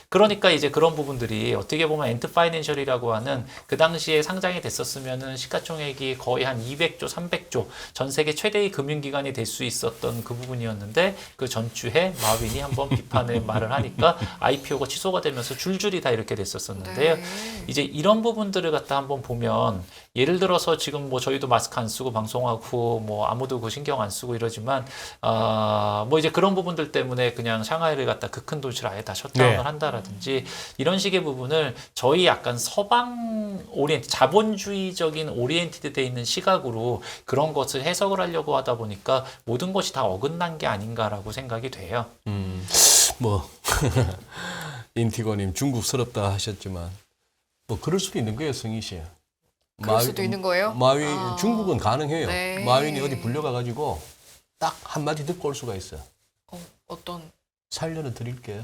그러니까 이제 그런 부분들이 어떻게 보면 엔트 파이낸셜이라고 하는 그 당시에 상장이 됐었으면은 시가총액이 거의 한 200조, 300조 전 세계 최대의 금융기관이 될 수 있었던 그 부분이었는데 그 전주에 마윈이 한번 비판의 말을 하니까 IPO가 취소가 되면서 줄줄이 다 이렇게 됐었었는데요. 네. 이제 이런 부분들을 갖다 한번 보면 예를 들어서 지금 뭐 저희도 마스크 안 쓰고 방송하고 뭐 아무도 그 신경 안 쓰고 이러지만 뭐 이제 그런 부분들 때문에 그냥 샹하이를 갖다 그 큰 도시를 아예 다 셧다운을 네. 한다라든지 이런 식의 부분을 저희 약간 서방 오리엔트 자본주의적인 오리엔티드 돼 있는 시각으로 그런 것을 해석을 하려고 하다 보니까 모든 것이 다 어긋난 게 아닌가라고 생각이 돼요. 뭐 인티고님 중국스럽다 하셨지만 뭐 그럴 수도 있는 거예요, 성희 씨. 그럴 수도 있는 거예요? 마윈 아. 중국은 가능해요. 네. 마윈이 어디 불려가 가지고 딱 한마디 듣고 올 수가 있어. 어떤 살려는 드릴게.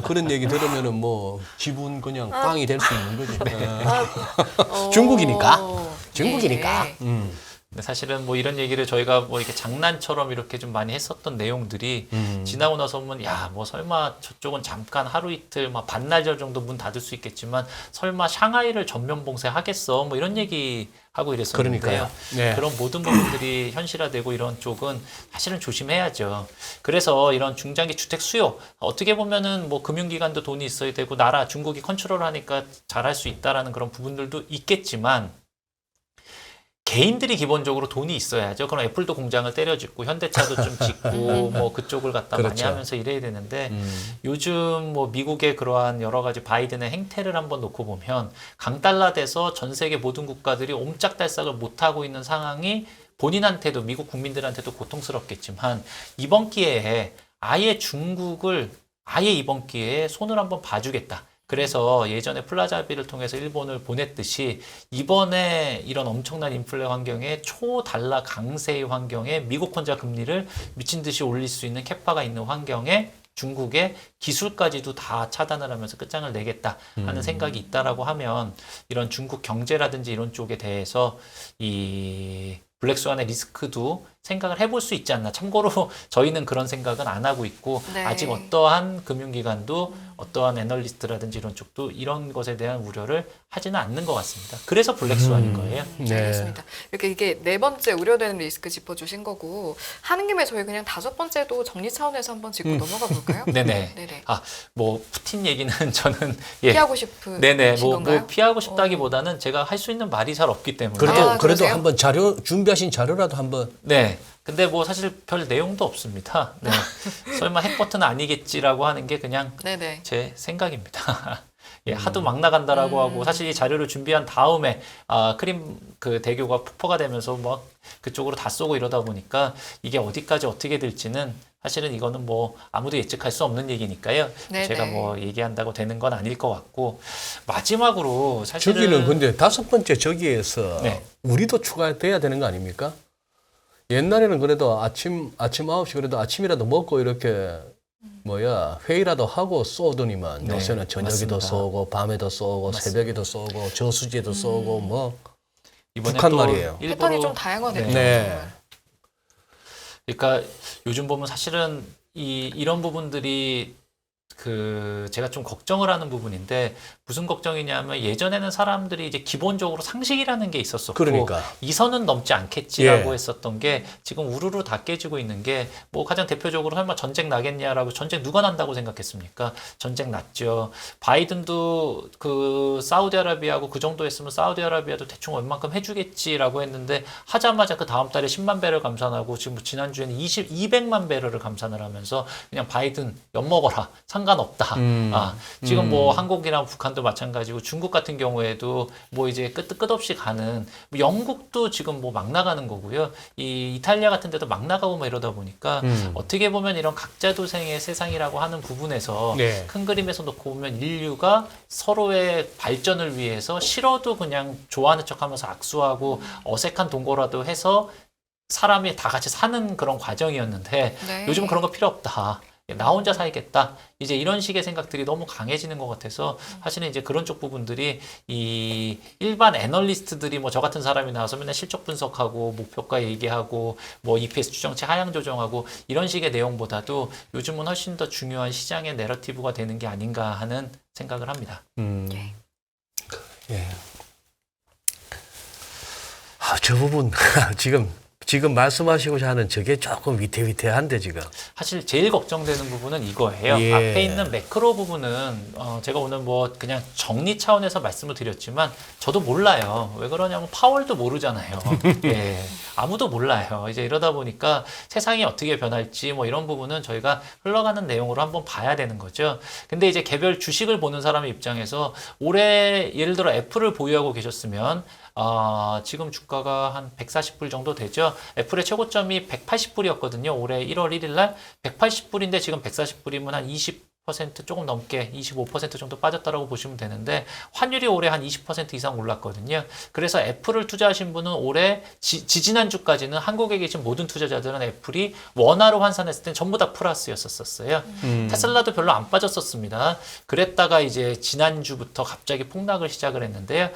그런 얘기 들으면은 뭐 지분 그냥 빵이 될 수 있는 거지. 중국이니까. 중국이니까. 예. 근데 사실은 뭐 이런 얘기를 저희가 뭐 이렇게 장난처럼 이렇게 좀 많이 했었던 내용들이 지나고 나서 보면 야, 뭐 설마 저쪽은 잠깐 하루 이틀 막 반나절 정도 문 닫을 수 있겠지만 설마 샹하이를 전면 봉쇄하겠어? 뭐 이런 얘기 하고 이랬었는데요. 그러니까요. 네. 그런 모든 부분들이 현실화되고 이런 쪽은 사실은 조심해야죠. 그래서 이런 중장기 주택 수요 어떻게 보면은 뭐 금융기관도 돈이 있어야 되고 나라 중국이 컨트롤하니까 잘할 수 있다라는 그런 부분들도 있겠지만 개인들이 기본적으로 돈이 있어야죠. 그럼 애플도 공장을 때려짓고 현대차도 좀 짓고 뭐 그쪽을 갖다 많이 그렇죠. 하면서 이래야 되는데 요즘 뭐 미국의 그러한 여러 가지 바이든의 행태를 한번 놓고 보면 강달러 돼서 전 세계 모든 국가들이 옴짝달싹을 못하고 있는 상황이 본인한테도 미국 국민들한테도 고통스럽겠지만 이번 기회에 아예 중국을 아예 이번 기회에 손을 한번 봐주겠다. 그래서 예전에 플라자비를 통해서 일본을 보냈듯이 이번에 이런 엄청난 인플레 환경에 초달러 강세의 환경에 미국 혼자 금리를 미친 듯이 올릴 수 있는 캐파가 있는 환경에 중국의 기술까지도 다 차단을 하면서 끝장을 내겠다 하는 생각이 있다라고 하면 이런 중국 경제라든지 이런 쪽에 대해서 이 블랙스완의 리스크도 생각을 해볼 수 있지 않나. 참고로 저희는 그런 생각은 안 하고 있고 네. 아직 어떠한 금융기관도 어떠한 애널리스트라든지 이런 쪽도 이런 것에 대한 우려를 하지는 않는 것 같습니다. 그래서 블랙스완인 거예요. 네. 알겠습니다. 이렇게 이게 네 번째 우려되는 리스크 짚어주신 거고 하는 김에 저희 그냥 다섯 번째도 정리 차원에서 한번 짚고 넘어가 볼까요? 네네. 네네. 뭐 푸틴 얘기는 저는 예. 피하고 싶은 네네. 뭐 건가요? 피하고 싶다기보다는 제가 할 수 있는 말이 잘 없기 때문에. 그래도 그러세요? 한번 자료 준비하신 자료라도 한번 네. 근데 뭐 사실 별 내용도 없습니다. 네. 설마 핵버튼 아니겠지라고 하는 게 그냥 네네. 제 생각입니다. 예, 하도 막 나간다라고 하고 사실 이 자료를 준비한 다음에 크림 그 대교가 폭포가 되면서 뭐 그쪽으로 다 쏘고 이러다 보니까 이게 어디까지 어떻게 될지는 사실은 이거는 뭐 아무도 예측할 수 없는 얘기니까요. 네네. 제가 뭐 얘기한다고 되는 건 아닐 것 같고 마지막으로 사실은 저기는 근데 다섯 번째 저기에서 네. 우리도 추가돼야 되는 거 아닙니까? 옛날에는 그래도 아침 9시 그래도 아침이라도 먹고 이렇게 회의라도 하고 쏘더니만 네, 요새는 저녁에도 맞습니다. 쏘고 밤에도 쏘고 맞습니다. 새벽에도 쏘고 저수지에도 쏘고 뭐 이번에 북한 또 말이에요. 패턴이 좀 다양하네요. 네. 그러니까 요즘 보면 사실은 이런 부분들이 제가 좀 걱정을 하는 부분인데 무슨 걱정이냐면 예전에는 사람들이 이제 기본적으로 상식이라는 게 있었었고 그러니까. 이 선은 넘지 않겠지라고 예. 했었던 게 지금 우르르 다 깨지고 있는 게 뭐 가장 대표적으로 설마 전쟁 나겠냐라고 전쟁 누가 난다고 생각했습니까? 전쟁 났죠. 바이든도 그 사우디아라비아하고 그 정도 했으면 사우디아라비아도 대충 얼만큼 해주겠지라고 했는데 하자마자 그 다음 달에 10만 배럴 감산하고 지금 지난주에는 200만 배럴을 감산을 하면서 그냥 바이든 엿먹어라. 상관없다. 지금 뭐 한국이랑 북한도 마찬가지고 중국 같은 경우에도 뭐 이제 끝없이 가는 뭐 영국도 지금 뭐 막 나가는 거고요. 이 이탈리아 같은 데도 막 나가고 뭐 이러다 보니까 어떻게 보면 이런 각자 도생의 세상이라고 하는 부분에서 네. 큰 그림에서 놓고 보면 인류가 서로의 발전을 위해서 싫어도 그냥 좋아하는 척하면서 악수하고 어색한 동거라도 해서 사람이 다 같이 사는 그런 과정이었는데 네. 요즘은 그런 거 필요 없다. 나 혼자 살겠다. 이제 이런 식의 생각들이 너무 강해지는 것 같아서 사실은 이제 그런 쪽 부분들이 이 일반 애널리스트들이 뭐 저 같은 사람이 나와서 맨날 실적 분석하고 목표가 얘기하고 뭐 EPS 추정치 하향 조정하고 이런 식의 내용보다도 요즘은 훨씬 더 중요한 시장의 내러티브가 되는 게 아닌가 하는 생각을 합니다. 예. 예. 저 부분 지금 말씀하시고자 하는 저게 조금 위태위태한데 지금. 사실 제일 걱정되는 부분은 이거예요. 예. 앞에 있는 매크로 부분은 제가 오늘 뭐 그냥 정리 차원에서 말씀을 드렸지만 저도 몰라요. 왜 그러냐면 파월도 모르잖아요. 예. 아무도 몰라요. 이제 이러다 보니까 세상이 어떻게 변할지 뭐 이런 부분은 저희가 흘러가는 내용으로 한번 봐야 되는 거죠. 근데 이제 개별 주식을 보는 사람의 입장에서 올해 예를 들어 애플을 보유하고 계셨으면 지금 주가가 한 140불 정도 되죠. 애플의 최고점이 180불이었거든요. 올해 1월 1일 날 180불인데 지금 140불이면 한 20% 조금 넘게 25% 정도 빠졌다라고 보시면 되는데 환율이 올해 한 20% 이상 올랐거든요. 그래서 애플을 투자하신 분은 올해 지지난주까지는 한국에 계신 모든 투자자들은 애플이 원화로 환산했을 땐 전부 다 플러스였었어요. 테슬라도 별로 안 빠졌었습니다. 그랬다가 이제 지난주부터 갑자기 폭락을 시작을 했는데요.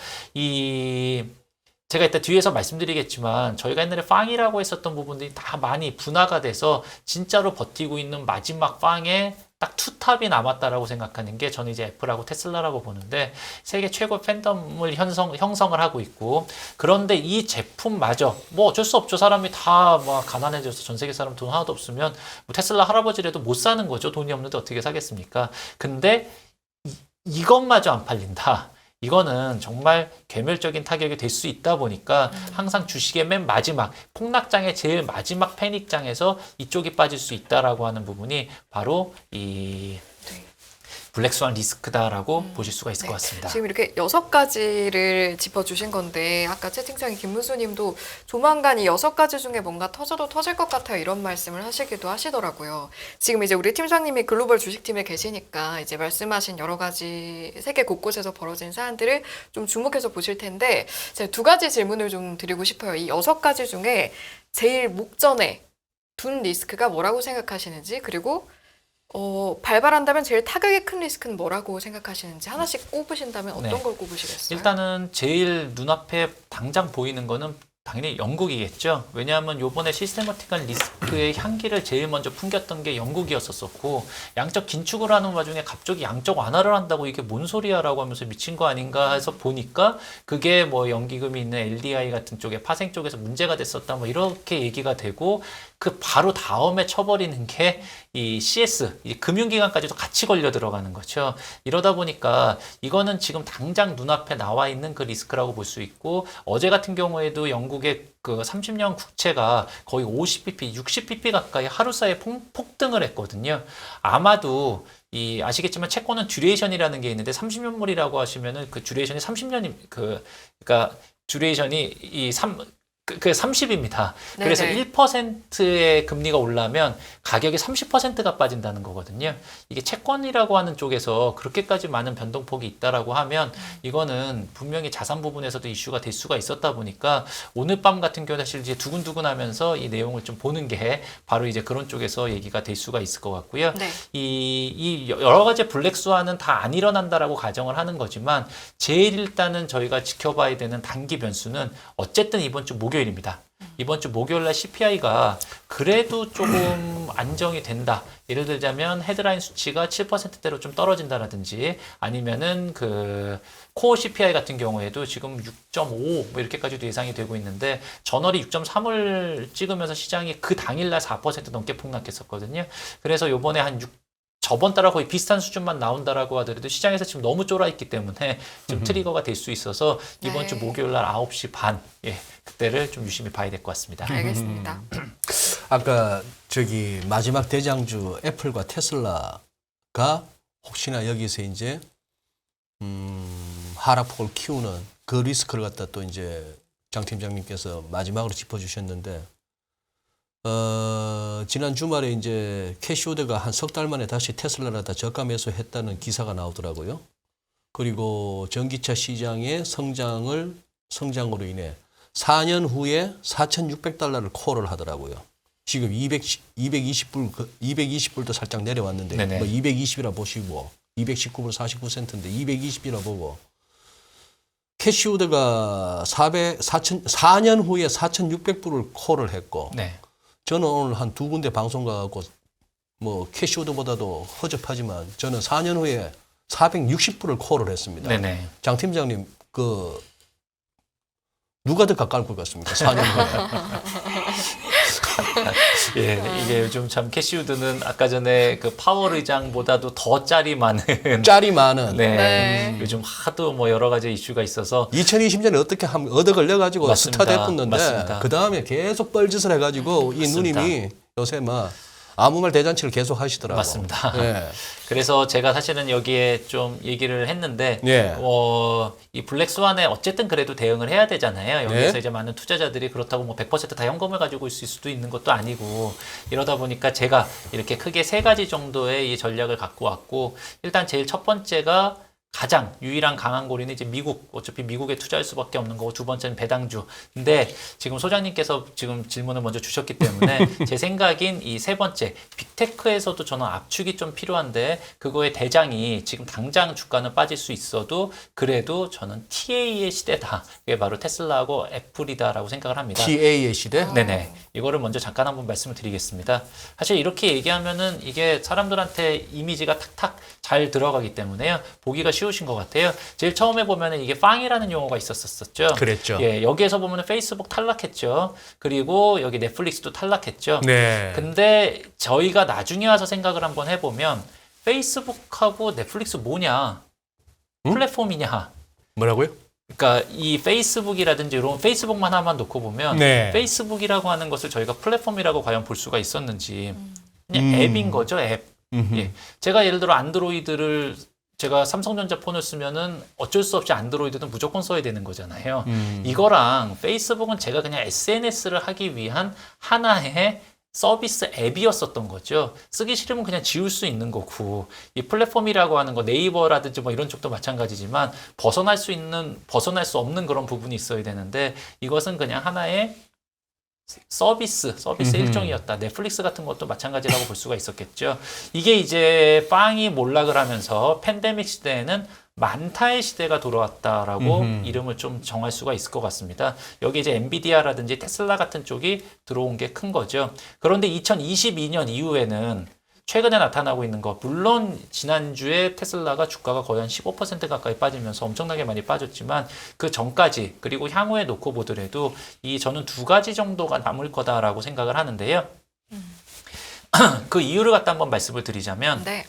제가 이따 뒤에서 말씀드리겠지만 저희가 옛날에 빵이라고 했었던 부분들이 다 많이 분화가 돼서 진짜로 버티고 있는 마지막 빵에 딱 투탑이 남았다라고 생각하는 게 저는 이제 애플하고 테슬라라고 보는데 세계 최고 팬덤을 형성을 하고 있고 그런데 이 제품마저 뭐 어쩔 수 없죠. 사람이 다 막 가난해져서 전 세계 사람 돈 하나도 없으면 뭐 테슬라 할아버지라도 못 사는 거죠. 돈이 없는데 어떻게 사겠습니까? 근데 이것마저 안 팔린다. 이거는 정말 괴멸적인 타격이 될 수 있다 보니까 항상 주식의 맨 마지막 폭락장의 제일 마지막 패닉장에서 이쪽이 빠질 수 있다라고 하는 부분이 바로 이 블랙스완 리스크다라고 보실 수가 있을 것 같습니다. 지금 이렇게 6가지를 짚어주신 건데 아까 채팅창에 김문수님도 조만간 이 6가지 중에 뭔가 터져도 터질 것 같아요 이런 말씀을 하시기도 하시더라고요. 지금 이제 우리 팀장님이 글로벌 주식팀에 계시니까 이제 말씀하신 여러 가지 세계 곳곳에서 벌어진 사안들을 좀 주목해서 보실 텐데 제가 2가지 질문을 좀 드리고 싶어요. 이 6가지 중에 제일 목전에 둔 리스크가 뭐라고 생각하시는지 그리고 발발한다면 제일 타격이 큰 리스크는 뭐라고 생각하시는지 하나씩 꼽으신다면 어떤 걸 꼽으시겠어요? 일단은 제일 눈앞에 당장 보이는 거는 당연히 영국이겠죠. 왜냐하면 요번에 시스테마틱한 리스크의 향기를 제일 먼저 풍겼던 게 영국이었었고 양적 긴축을 하는 와중에 갑자기 양적 완화를 한다고 이게 뭔 소리야 라고 하면서 미친 거 아닌가 해서 보니까 그게 뭐 연기금이 있는 LDI 같은 쪽에 파생 쪽에서 문제가 됐었다 뭐 이렇게 얘기가 되고 그 바로 다음에 쳐버리는 게 이 CS, 이 금융기관까지도 같이 걸려 들어가는 거죠. 이러다 보니까 이거는 지금 당장 눈앞에 나와 있는 그 리스크라고 볼 수 있고 어제 같은 경우에도 영국의 그 30년 국채가 거의 50bp, 60bp 가까이 하루 사이에 폭등을 했거든요. 아마도 아시겠지만 채권은 듀레이션이라는 게 있는데 30년물이라고 하시면은 그 듀레이션이 30년이 그러니까 듀레이션이 30입니다. 그래서 1%의 금리가 올라면 가격이 30%가 빠진다는 거거든요. 이게 채권이라고 하는 쪽에서 그렇게까지 많은 변동폭이 있다라고 하면 이거는 분명히 자산 부분에서도 이슈가 될 수가 있었다 보니까 오늘 밤 같은 경우 사실 이제 두근두근 하면서 이 내용을 좀 보는 게 바로 이제 그런 쪽에서 얘기가 될 수가 있을 것 같고요. 네. 이 여러 가지 블랙스완은 다 안 일어난다라고 가정을 하는 거지만 제일 일단은 저희가 지켜봐야 되는 단기 변수는 어쨌든 이번 주 목요일입니다. 이번 주 목요일 날 CPI가 그래도 조금 안정이 된다. 예를 들자면 헤드라인 수치가 7%대로 좀 떨어진다라든지 아니면은 그 코어 CPI 같은 경우에도 지금 6.5 뭐 이렇게까지도 예상이 되고 있는데 전월이 6.3을 찍으면서 시장이 그 당일날 4% 넘게 폭락했었거든요. 그래서 요번에 저번 달하고 거의 비슷한 수준만 나온다라고 하더라도 시장에서 지금 너무 쫄아있기 때문에 좀 트리거가 될 수 있어서 이번 주 목요일 날 9시 반, 예, 그때를 좀 유심히 봐야 될 것 같습니다. 알겠습니다. 아까 저기 마지막 대장주 애플과 테슬라가 혹시나 여기서 이제 하락폭을 키우는 그 리스크를 갖다 또 이제 장 팀장님께서 마지막으로 짚어주셨는데 지난 주말에 이제 캐시우드가 한 석 달 만에 다시 테슬라를 다 저가 매수했다는 기사가 나오더라고요. 그리고 전기차 시장의 성장으로 인해 4년 후에 4,600달러를 콜을 하더라고요. 지금 220불도 살짝 내려왔는데 네네. 뭐 220이라 보시고 219불 49센트인데 220이라 보고 캐시우드가 4년 후에 4,600불을 콜을 했고 네. 저는 오늘 한 두 군데 방송 가고 뭐 캐시우드보다도 허접하지만 저는 4년 후에 460불을 콜을 했습니다. 네네. 장 팀장님 누가 더 가까울 것 같습니까? 4년 후에. 예, 이게 요즘 참 캐시우드는 아까 전에 그 파워의장보다도 더 짤이 많은 짤이 많은. 네. 네. 요즘 하도 뭐 여러 가지 이슈가 있어서 2020년에 어떻게 하면 얻어 걸려가지고 맞습니다. 스타 됐었는데 맞습니다. 그 다음에 계속 뻘짓을 해가지고 이 맞습니다. 누님이 요새 막 아무 말 대잔치를 계속 하시더라고요. 맞습니다. 예. 그래서 제가 사실은 여기에 좀 얘기를 했는데 예. 이 블랙스완에 어쨌든 그래도 대응을 해야 되잖아요. 여기서 네. 이제 많은 투자자들이 그렇다고 뭐 100%다 현금을 가지고 있을 수도 있는 것도 아니고 이러다 보니까 제가 이렇게 크게 세 가지 정도의 이 전략을 갖고 왔고 일단 제일 첫 번째가 가장 유일한 강한 고리는 이제 미국. 어차피 미국에 투자할 수밖에 없는 거고 두 번째는 배당주. 근데 지금 소장님께서 지금 질문을 먼저 주셨기 때문에 제 생각인 이 세 번째 빅테크에서도 저는 압축이 좀 필요한데 그거의 대장이 지금 당장 주가는 빠질 수 있어도 그래도 저는 TA의 시대다. 그게 바로 테슬라하고 애플이다라고 생각을 합니다. TA의 시대? 네네. 이거를 먼저 잠깐 한번 말씀을 드리겠습니다. 사실 이렇게 얘기하면은 이게 사람들한테 이미지가 탁탁 잘 들어가기 때문에요. 보기가 쉬우신 것 같아요. 제일 처음에 보면은 이게 빵이라는 용어가 있었었죠. 그랬죠. 예, 여기에서 보면은 페이스북 탈락했죠. 그리고 여기 넷플릭스도 탈락했죠. 네. 근데 저희가 나중에 와서 생각을 한번 해보면 페이스북하고 넷플릭스 뭐냐? 플랫폼이냐? 뭐라고요? 그러니까 이 페이스북이라든지 이런 페이스북만 하나만 놓고 보면 네. 페이스북이라고 하는 것을 저희가 플랫폼이라고 과연 볼 수가 있었는지 그냥 앱인 거죠, 앱. 예. 제가 예를 들어 안드로이드를 제가 삼성전자 폰을 쓰면은 어쩔 수 없이 안드로이드는 무조건 써야 되는 거잖아요. 이거랑 페이스북은 제가 그냥 SNS를 하기 위한 하나의 서비스 앱이었었던 거죠. 쓰기 싫으면 그냥 지울 수 있는 거고 이 플랫폼이라고 하는 거 네이버라든지 뭐 이런 쪽도 마찬가지지만 벗어날 수 없는 그런 부분이 있어야 되는데 이것은 그냥 하나의 서비스 일종이었다. 넷플릭스 같은 것도 마찬가지라고 볼 수가 있었겠죠. 이게 이제 빵이 몰락을 하면서 팬데믹 시대에는 만타의 시대가 돌아왔다라고 이름을 좀 정할 수가 있을 것 같습니다. 여기 이제 엔비디아라든지 테슬라 같은 쪽이 들어온 게 큰 거죠. 그런데 2022년 이후에는 최근에 나타나고 있는 거 물론 지난주에 테슬라가 주가가 거의 한 15% 가까이 빠지면서 엄청나게 많이 빠졌지만 그 전까지 그리고 향후에 놓고 보더라도 저는 두 가지 정도가 남을 거다라고 생각을 하는데요. 그 이유를 갖다 한번 말씀을 드리자면 네.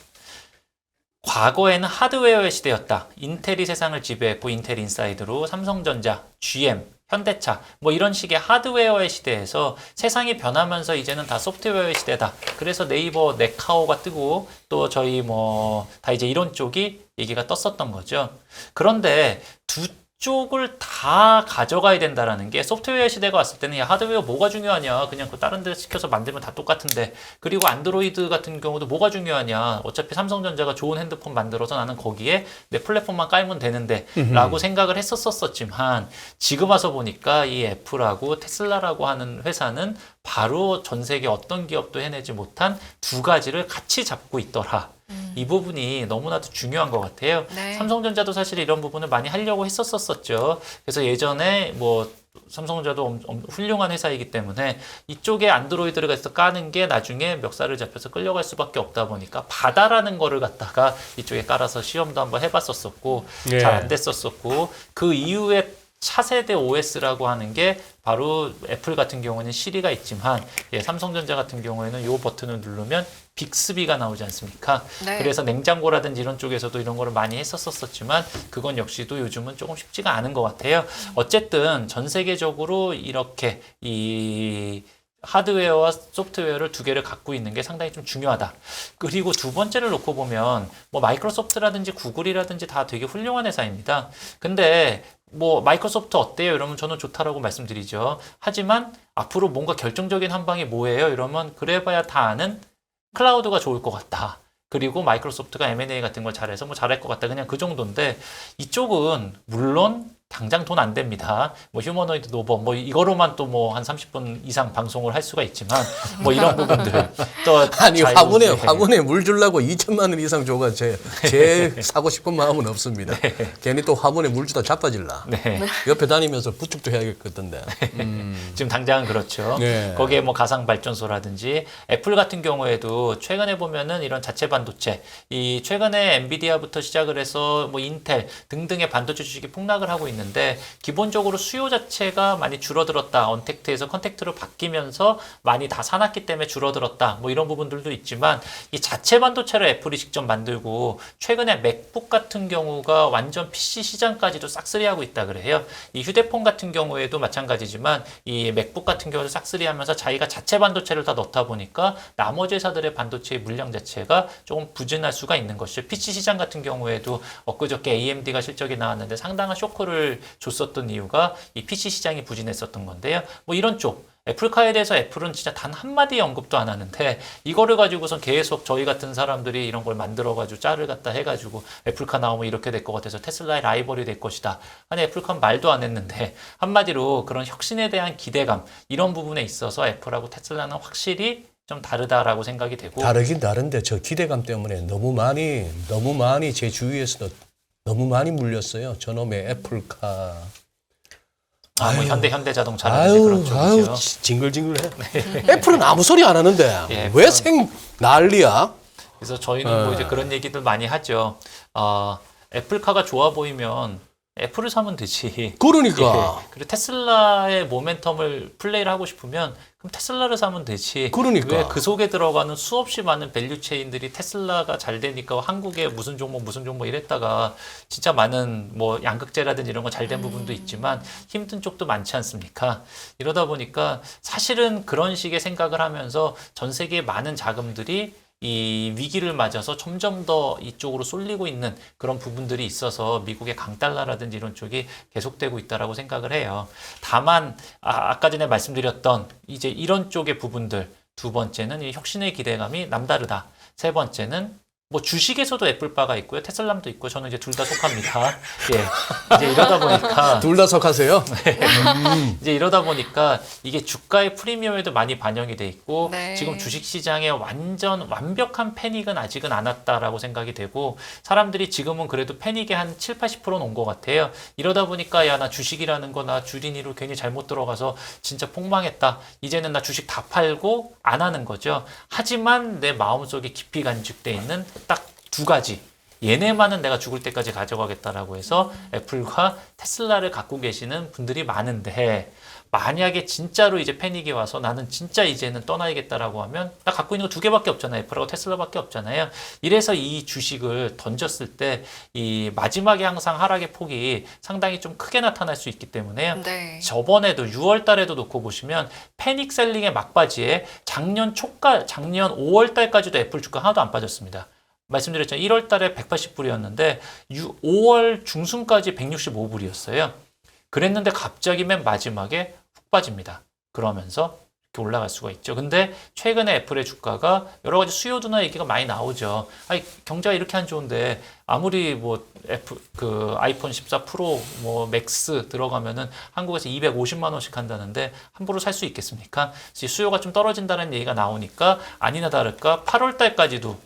과거에는 하드웨어의 시대였다. 인텔이 세상을 지배했고 인텔 인사이드로 삼성전자, GM, 현대차 뭐 이런 식의 하드웨어의 시대에서 세상이 변하면서 이제는 다 소프트웨어의 시대다. 그래서 네이버, 네카오가 뜨고 또 저희 뭐 다 이제 이런 쪽이 얘기가 떴었던 거죠. 그런데 두 쪽을 다 가져가야 된다라는 게 소프트웨어 시대가 왔을 때는 야 하드웨어 뭐가 중요하냐 그냥 그 다른 데 시켜서 만들면 다 똑같은데 그리고 안드로이드 같은 경우도 뭐가 중요하냐 어차피 삼성전자가 좋은 핸드폰 만들어서 나는 거기에 내 플랫폼만 깔면 되는데 라고 생각을 했었지만 지금 와서 보니까 이 애플하고 테슬라라고 하는 회사는 바로 전 세계 어떤 기업도 해내지 못한 두 가지를 같이 잡고 있더라. 이 부분이 너무나도 중요한 것 같아요. 네. 삼성전자도 사실 이런 부분을 많이 하려고 했었었죠. 그래서 예전에 뭐 삼성전자도 훌륭한 회사이기 때문에 이쪽에 안드로이드를 가서 까는 게 나중에 멱살을 잡혀서 끌려갈 수밖에 없다 보니까 바다라는 거를 갖다가 이쪽에 깔아서 시험도 한번 해봤었었고 예. 잘 안 됐었었고 그 이후에 차세대 OS라고 하는 게 바로 애플 같은 경우는 시리가 있지만 삼성전자 같은 경우에는 이 버튼을 누르면 빅스비가 나오지 않습니까? 네. 그래서 냉장고라든지 이런 쪽에서도 이런 거를 많이 했었었지만 그건 역시도 요즘은 조금 쉽지가 않은 것 같아요. 어쨌든 전 세계적으로 이렇게 이 하드웨어와 소프트웨어를 두 개를 갖고 있는 게 상당히 좀 중요하다. 그리고 두 번째를 놓고 보면 뭐 마이크로소프트라든지 구글이라든지 다 되게 훌륭한 회사입니다. 근데 뭐 마이크로소프트 어때요? 이러면 저는 좋다라고 말씀드리죠. 하지만 앞으로 뭔가 결정적인 한 방이 뭐예요? 이러면 그래봐야 다 아는 클라우드가 좋을 것 같다. 그리고 마이크로소프트가 M&A 같은 걸 잘해서 뭐 잘할 것 같다. 그냥 그 정도인데 이쪽은 물론 당장 돈 안 됩니다. 뭐 휴머노이드 노버 뭐 이거로만 또 뭐 한 30분 이상 방송을 할 수가 있지만 뭐 이런 부분들 또 아니 자유- 화분에 물 주려고 2천만 원 이상 줘가 제 사고 싶은 마음은 없습니다. 괜히 또 화분에 물 주다 자빠질라. 네. 옆에 다니면서 부축도 해야겠던데. 지금 당장은 그렇죠. 네. 거기에 뭐 가상 발전소라든지 애플 같은 경우에도 최근에 보면은 이런 자체 반도체, 이 최근에 엔비디아부터 시작을 해서 뭐 인텔 등등의 반도체 주식이 폭락을 하고 있는데 기본적으로 수요 자체가 많이 줄어들었다. 언택트에서 컨택트로 바뀌면서 많이 다 사놨기 때문에 줄어들었다. 뭐 이런 부분들도 있지만 이 자체 반도체를 애플이 직접 만들고 최근에 맥북 같은 경우가 완전 PC 시장까지도 싹쓸이하고 있다 그래요. 이 휴대폰 같은 경우에도 마찬가지지만 이 맥북 같은 경우도 싹쓸이하면서 자기가 자체 반도체를 다 넣다 보니까 나머지 회사들의 반도체의 물량 자체가 조금 부진할 수가 있는 것이죠. PC 시장 같은 경우에도 엊그저께 AMD가 실적이 나왔는데 상당한 쇼크를 줬었던 이유가 이 PC 시장이 부진했었던 건데요. 뭐 이런 쪽 애플카에 대해서 애플은 진짜 단 한마디 언급도 안 하는데 이거를 가지고선 계속 저희 같은 사람들이 이런 걸 만들어가지고 짤을 갖다 해가지고 애플카 나오면 이렇게 될 것 같아서 테슬라의 라이벌이 될 것이다. 아니 애플카는 말도 안 했는데 한마디로 그런 혁신에 대한 기대감 이런 부분에 있어서 애플하고 테슬라는 확실히 좀 다르다라고 생각이 되고 다르긴 다른데 저 기대감 때문에 너무 많이 제 주위에서도 너무 많이 물렸어요. 저놈의 애플카. 뭐 현대자동차라든지 그런 쪽이죠. 징글징글해. 애플은 아무 소리 안 하는데 예, 왜 난리야? 그래서 저희는 뭐 이제 그런 얘기들 많이 하죠. 애플카가 좋아 보이면 애플을 사면 되지. 그러니까. 예. 그리고 테슬라의 모멘텀을 플레이를 하고 싶으면 그럼 테슬라를 사면 되지. 그러니까. 왜 그 속에 들어가는 수없이 많은 밸류 체인들이 테슬라가 잘 되니까 한국에 무슨 종목 이랬다가 진짜 많은 뭐 양극재라든지 이런 거 잘 된 부분도 있지만 힘든 쪽도 많지 않습니까? 이러다 보니까 사실은 그런 식의 생각을 하면서 전 세계의 많은 자금들이 이 위기를 맞아서 점점 더 이쪽으로 쏠리고 있는 그런 부분들이 있어서 미국의 강달러라든지 이런 쪽이 계속되고 있다라고 생각을 해요. 다만 아까 전에 말씀드렸던 이제 이런 쪽의 부분들 두 번째는 이 혁신의 기대감이 남다르다. 세 번째는 뭐 주식에서도 애플바가 있고요. 테슬라도 있고 저는 이제 둘 다 속합니다. 예. 이제 이러다 보니까 둘 다 속하세요? 이제 이러다 보니까 이게 주가의 프리미엄에도 많이 반영이 돼 있고 네. 지금 주식 시장에 완벽한 패닉은 아직은 안 왔다라고 생각이 되고 사람들이 지금은 그래도 패닉에 한 7, 80%는 온 것 같아요. 이러다 보니까 야 나 주식이라는 거 나 주린이로 괜히 잘못 들어가서 진짜 폭망했다. 이제는 나 주식 다 팔고 안 하는 거죠. 하지만 내 마음속에 깊이 간직돼 있는 딱 두 가지. 얘네만은 내가 죽을 때까지 가져가겠다라고 해서 애플과 테슬라를 갖고 계시는 분들이 많은데 만약에 진짜로 이제 패닉이 와서 나는 진짜 이제는 떠나야겠다라고 하면 나 갖고 있는 거 두 개밖에 없잖아요. 애플하고 테슬라밖에 없잖아요. 이래서 이 주식을 던졌을 때 이 마지막에 항상 하락의 폭이 상당히 좀 크게 나타날 수 있기 때문에 네. 저번에도 6월 달에도 놓고 보시면 패닉 셀링의 막바지에 작년 5월 달까지도 애플 주가 하나도 안 빠졌습니다. 말씀드렸잖아요. 1월 달에 180불이었는데 5월 중순까지 165불이었어요. 그랬는데 갑자기 맨 마지막에 훅 빠집니다. 그러면서 이렇게 올라갈 수가 있죠. 근데 최근에 애플의 주가가 여러 가지 수요 둔화 얘기가 많이 나오죠. 아니, 경제가 이렇게 안 좋은데 아무리 뭐 아이폰 14 프로 뭐 맥스 들어가면은 한국에서 250만 원씩 한다는데 함부로 살 수 있겠습니까? 수요가 좀 떨어진다는 얘기가 나오니까 아니나 다를까 8월 달까지도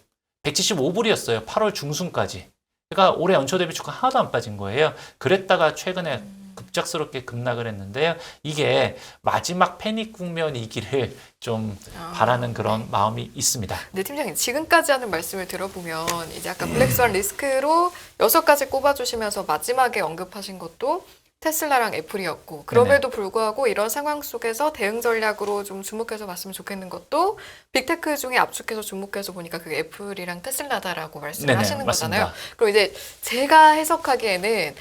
175불이었어요. 8월 중순까지. 그러니까 올해 연초 대비 주가 하나도 안 빠진 거예요. 그랬다가 최근에 급작스럽게 급락을 했는데요. 이게 마지막 패닉 국면이기를 좀 바라는 그런 마음이 있습니다. 네, 팀장님. 지금까지 하는 말씀을 들어보면 이제 아까 블랙스완 리스크로 6가지 꼽아주시면서 마지막에 언급하신 것도 테슬라랑 애플이었고 그럼에도 불구하고 이런 상황 속에서 대응 전략으로 좀 주목해서 봤으면 좋겠는 것도 빅테크 중에 압축해서 주목해서 보니까 그게 애플이랑 테슬라다라고 말씀을 네네, 하시는 맞습니다. 거잖아요. 그리고 이제 제가 해석하기에는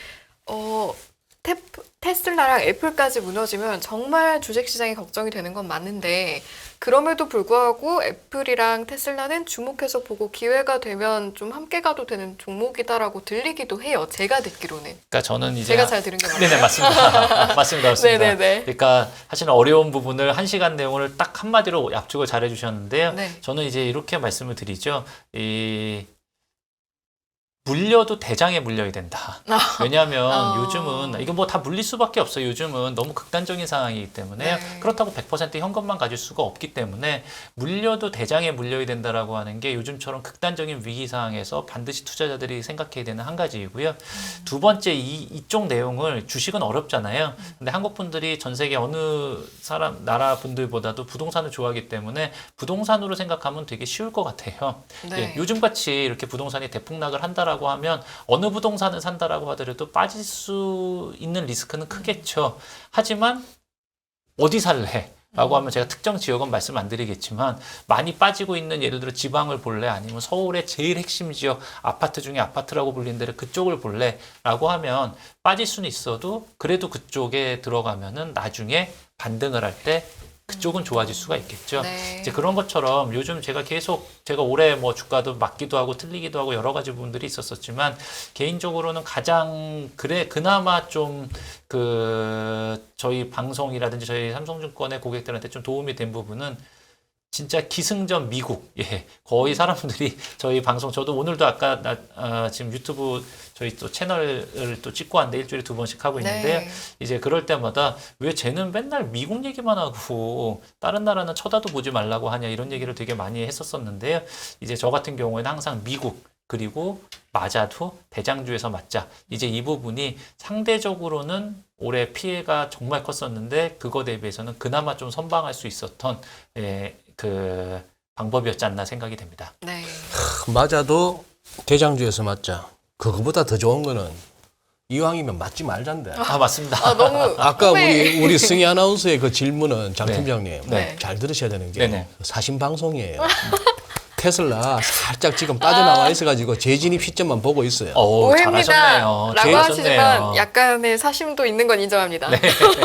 테슬라랑 애플까지 무너지면 정말 주식시장이 걱정이 되는 건 맞는데 그럼에도 불구하고 애플이랑 테슬라는 주목해서 보고 기회가 되면 좀 함께 가도 되는 종목이다라고 들리기도 해요. 제가 듣기로는. 그러니까 저는 이제 제가 잘 들은 게 맞나요? 네네 맞습니다. 맞습니다. 네네네. 그러니까 사실은 어려운 부분을 1시간 내용을 딱 한마디로 압축을 잘 해주셨는데요. 네. 저는 이제 이렇게 말씀을 드리죠. 물려도 대장에 물려야 된다. 왜냐하면 요즘은 이건 뭐 다 물릴 수밖에 없어요. 요즘은 너무 극단적인 상황이기 때문에 네. 그렇다고 100% 현금만 가질 수가 없기 때문에 물려도 대장에 물려야 된다라고 하는 게 요즘처럼 극단적인 위기 상황에서 반드시 투자자들이 생각해야 되는 한 가지이고요. 두 번째 이쪽 내용을 주식은 어렵잖아요. 근데 한국 분들이 전 세계 어느 나라 분들보다도 부동산을 좋아하기 때문에 부동산으로 생각하면 되게 쉬울 것 같아요. 네. 예, 요즘같이 이렇게 부동산이 대폭락을 한다라고 하면 어느 부동산을 산다라고 하더라도 빠질 수 있는 리스크는 크겠죠. 하지만 어디 살래? 라고 하면 제가 특정 지역은 말씀 안 드리겠지만 많이 빠지고 있는 예를 들어 지방을 볼래 아니면 서울의 제일 핵심 지역 아파트 중에 아파트라고 불리는 데를 그쪽을 볼래 라고 하면 빠질 수는 있어도 그래도 그쪽에 들어가면은 나중에 반등을 할 때 그쪽은 좋아질 수가 있겠죠. 네. 이제 그런 것처럼 요즘 제가 올해 뭐 주가도 맞기도 하고 틀리기도 하고 여러 가지 부분들이 있었었지만 개인적으로는 가장 그나마 좀 저희 방송이라든지 저희 삼성증권의 고객들한테 좀 도움이 된 부분은 진짜 기승전 미국. 예. 거의 사람들이 저희 방송, 저도 오늘도 아까 지금 유튜브 저희 또 채널을 또 찍고 왔는데 일주일에 2번씩 하고 있는데요. 네. 이제 그럴 때마다 왜 쟤는 맨날 미국 얘기만 하고 다른 나라는 쳐다도 보지 말라고 하냐 이런 얘기를 되게 많이 했었었는데요. 이제 저 같은 경우에는 항상 미국 그리고 맞아도 대장주에서 맞자. 이제 이 부분이 상대적으로는 올해 피해가 정말 컸었는데 그거 대비해서는 그나마 좀 선방할 수 있었던 그 방법이었지 않나 생각이 됩니다. 네. 맞아도 대장주에서 맞자. 그거보다 더 좋은 거는 이왕이면 맞지 말잔데. 아 맞습니다. 너무 아까 꿈에- 우리 승희 아나운서의 그 질문은 장 팀장님 네. 잘 들으셔야 되는 게 네네. 사신 방송이에요. 테슬라 살짝 지금 빠져나와 있어가지고 재진입 시점만 보고 있어요. 오해입니다. 잘하셨네요. 라고 하시지만 잘하셨네요. 약간의 사심도 있는 건 인정합니다.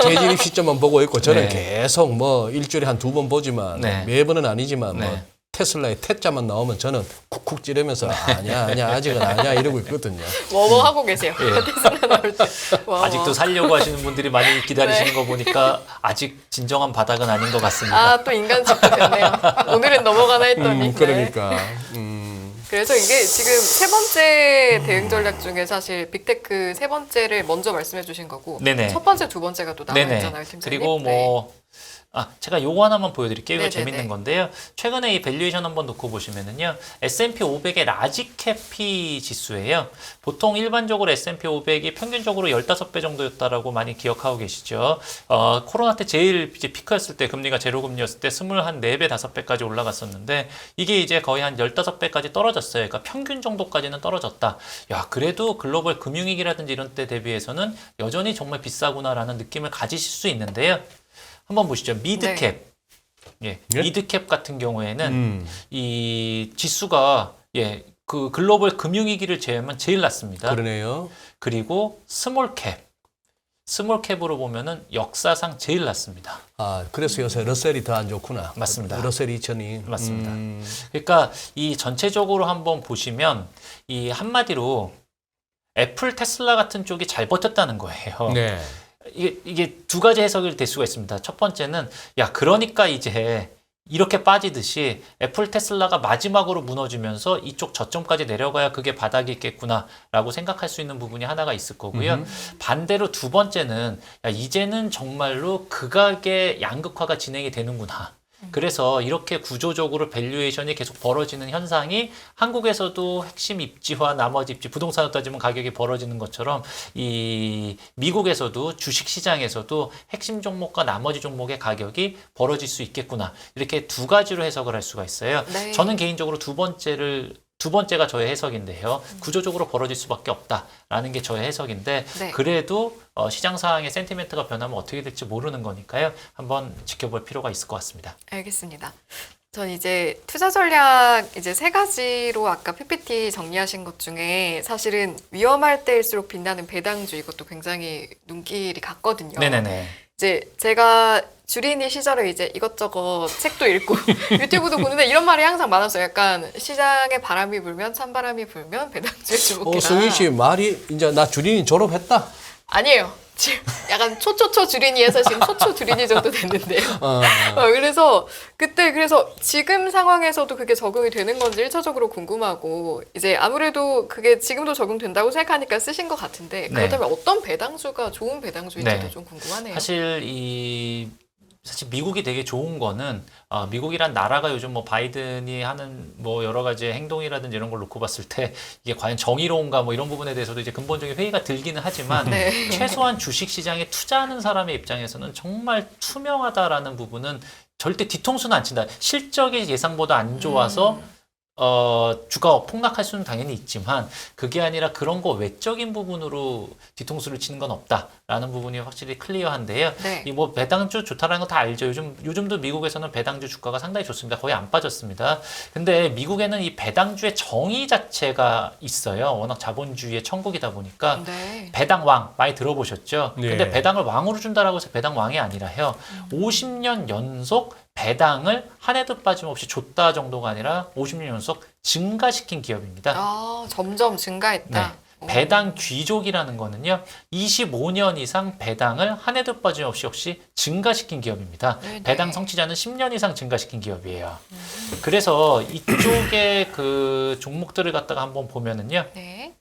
재진입 시점만 보고 있고 저는 네. 계속 뭐 일주일에 한 2번 보지만 네. 매번은 아니지만 뭐 네. 테슬라의 태자만 나오면 저는 쿡쿡 찌르면서 아니야 아직은 아니야 이러고 있거든요. 뭐뭐 하고 계세요. 테슬라 나올 때. 뭐. 아직도 살려고 하시는 분들이 많이 기다리시는 네. 거 보니까 아직 진정한 바닥은 아닌 것 같습니다. 아, 또 인간식도 됐네요. 오늘은 넘어가나 했더니. 네. 그러니까 그래서 이게 지금 세 번째 대응 전략 중에 사실 빅테크 세 번째를 먼저 말씀해 주신 거고 네네. 첫 번째, 두 번째가 또 나와 네네. 있잖아요, 팀장님. 그리고 뭐 제가 요거 하나만 보여드릴게요. 이거 네네네. 재밌는 건데요. 최근에 이 밸류에이션 한번 놓고 보시면은요. S&P 500의 라지캡이 지수예요. 보통 일반적으로 S&P 500이 평균적으로 15배 정도였다라고 많이 기억하고 계시죠. 코로나 때 제일 이제 피크였을 때 금리가 제로금리였을 때 24배, 5배까지 올라갔었는데 이게 이제 거의 한 15배까지 떨어졌어요. 그러니까 평균 정도까지는 떨어졌다. 야, 그래도 글로벌 금융위기라든지 이런 때 대비해서는 여전히 정말 비싸구나라는 느낌을 가지실 수 있는데요. 한번 보시죠. 미드캡. 예, 예? 미드캡 같은 경우에는 이 지수가 그 글로벌 금융위기를 제외하면 제일 낮습니다. 그러네요. 그리고 스몰캡. 스몰캡으로 보면은 역사상 제일 낮습니다. 아 그래서 요새 러셀이 더 안 좋구나. 맞습니다. 러셀 2000이 맞습니다. 그러니까 이 전체적으로 한번 보시면 이 한마디로 애플, 테슬라 같은 쪽이 잘 버텼다는 거예요. 네. 이게 두 가지 해석이 될 수가 있습니다. 첫 번째는 그러니까 이제 이렇게 빠지듯이 애플, 테슬라가 마지막으로 무너지면서 이쪽 저점까지 내려가야 그게 바닥이겠구나라고 생각할 수 있는 부분이 하나가 있을 거고요. 반대로 두 번째는 이제는 정말로 극악의 양극화가 진행이 되는구나. 그래서 이렇게 구조적으로 밸류에이션이 계속 벌어지는 현상이 한국에서도 핵심 입지와 나머지 입지, 부동산으로 따지면 가격이 벌어지는 것처럼 이 미국에서도 주식 시장에서도 핵심 종목과 나머지 종목의 가격이 벌어질 수 있겠구나. 이렇게 두 가지로 해석을 할 수가 있어요. 네. 저는 개인적으로 두 번째가 저의 해석인데요. 구조적으로 벌어질 수밖에 없다라는 게 저의 해석인데 네. 그래도 시장 상황의 센티멘트가 변하면 어떻게 될지 모르는 거니까요. 한번 지켜볼 필요가 있을 것 같습니다. 알겠습니다. 전 이제 투자 전략 이제 세 가지로 아까 PPT 정리하신 것 중에 사실은 위험할 때일수록 빛나는 배당주 이것도 굉장히 눈길이 갔거든요. 네네네. 이제 제가 주린이 시절에 이제 이것저것 책도 읽고 유튜브도 보는데 이런 말이 항상 많았어요. 약간 시장에 바람이 불면 찬바람이 불면 배당주에 주목해라. 승희 씨 말이 이제 나 주린이 졸업했다. 아니에요. 지금 약간 초초초 주린이에서 지금 초초 주린이 정도 됐는데요. 그래서 그래서 지금 상황에서도 그게 적응이 되는 건지 1차적으로 궁금하고 이제 아무래도 그게 지금도 적용된다고 생각하니까 쓰신 것 같은데 그렇다면 어떤 배당주가 좋은 배당주인지도 좀 궁금하네요. 사실 미국이 되게 좋은 거는 미국이란 나라가 요즘 뭐 바이든이 하는 뭐 여러 가지 행동이라든지 이런 걸 놓고 봤을 때 이게 과연 정의로운가 뭐 이런 부분에 대해서도 이제 근본적인 회의가 들기는 하지만 네. 최소한 주식 시장에 투자하는 사람의 입장에서는 정말 투명하다라는 부분은 절대 뒤통수는 안 친다. 실적이 예상보다 안 좋아서 주가가 폭락할 수는 당연히 있지만 그게 아니라 그런 거 외적인 부분으로 뒤통수를 치는 건 없다라는 부분이 확실히 클리어한데요. 네. 이 뭐 배당주 좋다라는 거 다 알죠. 요즘도 미국에서는 배당주 주가가 상당히 좋습니다. 거의 안 빠졌습니다. 근데 미국에는 이 배당주의 정의 자체가 있어요. 워낙 자본주의의 천국이다 보니까 네. 배당왕 많이 들어보셨죠? 네. 근데 배당을 왕으로 준다라고 해서 배당왕이 아니라요. 50년 연속 배당을 한 해도 빠짐없이 줬다 정도가 아니라 50년 연속 증가시킨 기업입니다. 점점 증가했다. 네. 배당 귀족이라는 거는요, 25년 이상 배당을 한 해도 빠짐없이 역시 증가시킨 기업입니다. 네네. 배당 성취자는 10년 이상 증가시킨 기업이에요. 그래서 이쪽의 그 종목들을 갖다가 한번 보면은요, 네.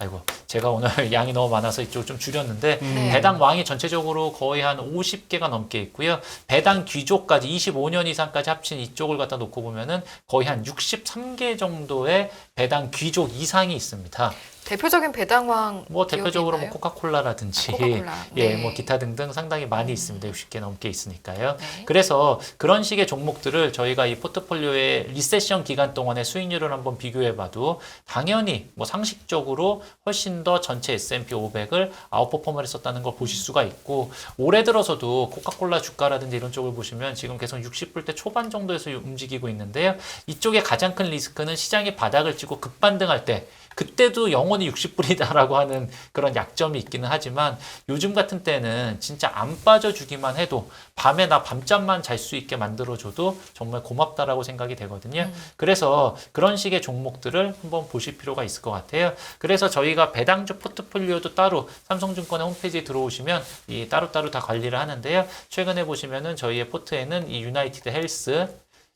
아이고, 제가 오늘 양이 너무 많아서 이쪽 좀 줄였는데, 네. 배당 왕이 전체적으로 거의 한 50개가 넘게 있고요. 배당 귀족까지 25년 이상까지 합친 이쪽을 갖다 놓고 보면은 거의 한 63개 정도의 배당 귀족 이상이 있습니다. 대표적인 배당왕 뭐 대표적으로 뭐 기업이 있나요? 코카콜라라든지 코카콜라. 예, 네. 뭐 기타 등등 상당히 많이 있습니다. 60개 넘게 있으니까요. 네. 그래서 그런 식의 종목들을 저희가 이 포트폴리오의 리세션 기간 동안의 수익률을 한번 비교해 봐도 당연히 뭐 상식적으로 훨씬 더 전체 S&P 500을 아웃퍼폼을 했었다는 걸 보실 수가 있고 올해 들어서도 코카콜라 주가라든지 이런 쪽을 보시면 지금 계속 60불대 초반 정도에서 움직이고 있는데요. 이쪽에 가장 큰 리스크는 시장이 바닥을 치고 급반등할 때 그때도 영원히 60불이다라고 하는 그런 약점이 있기는 하지만 요즘 같은 때는 진짜 안 빠져주기만 해도 밤에 나 밤잠만 잘 수 있게 만들어줘도 정말 고맙다라고 생각이 되거든요. 그래서 그런 식의 종목들을 한번 보실 필요가 있을 것 같아요. 그래서 저희가 배당주 포트폴리오도 따로 삼성증권의 홈페이지에 들어오시면 이 따로따로 다 관리를 하는데요. 최근에 보시면은 저희의 포트에는 이 유나이티드 헬스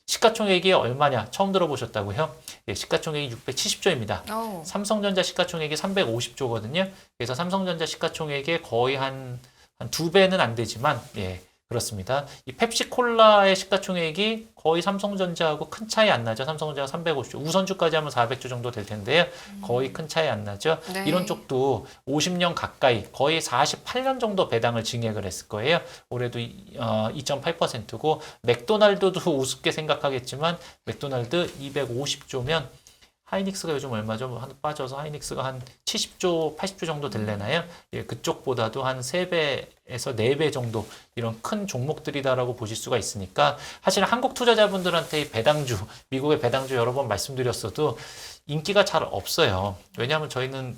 시가총액이 얼마냐? 처음 들어보셨다고요? 예, 시가총액이 670조입니다. 삼성전자 시가총액이 350조거든요. 그래서 삼성전자 시가총액의 거의 한 2배는 안 되지만, 예, 그렇습니다. 이 펩시콜라의 시가총액이 거의 삼성전자하고 큰 차이 안 나죠. 삼성전자가 350조, 우선주까지 하면 400조 정도 될 텐데요. 거의 큰 차이 안 나죠. 네. 이런 쪽도 50년 가까이 거의 48년 정도 배당을 증액을 했을 거예요. 올해도 2.8%고 맥도날드도 우습게 생각하겠지만 맥도날드 250조면 하이닉스가 요즘 얼마죠? 빠져서 하이닉스가 한 70조, 80조 정도 될래나요? 예, 그쪽보다도 한 3배에서 4배 정도 이런 큰 종목들이다라고 보실 수가 있으니까 사실 한국 투자자분들한테 이 배당주, 미국의 배당주 여러 번 말씀드렸어도 인기가 잘 없어요. 왜냐하면 저희는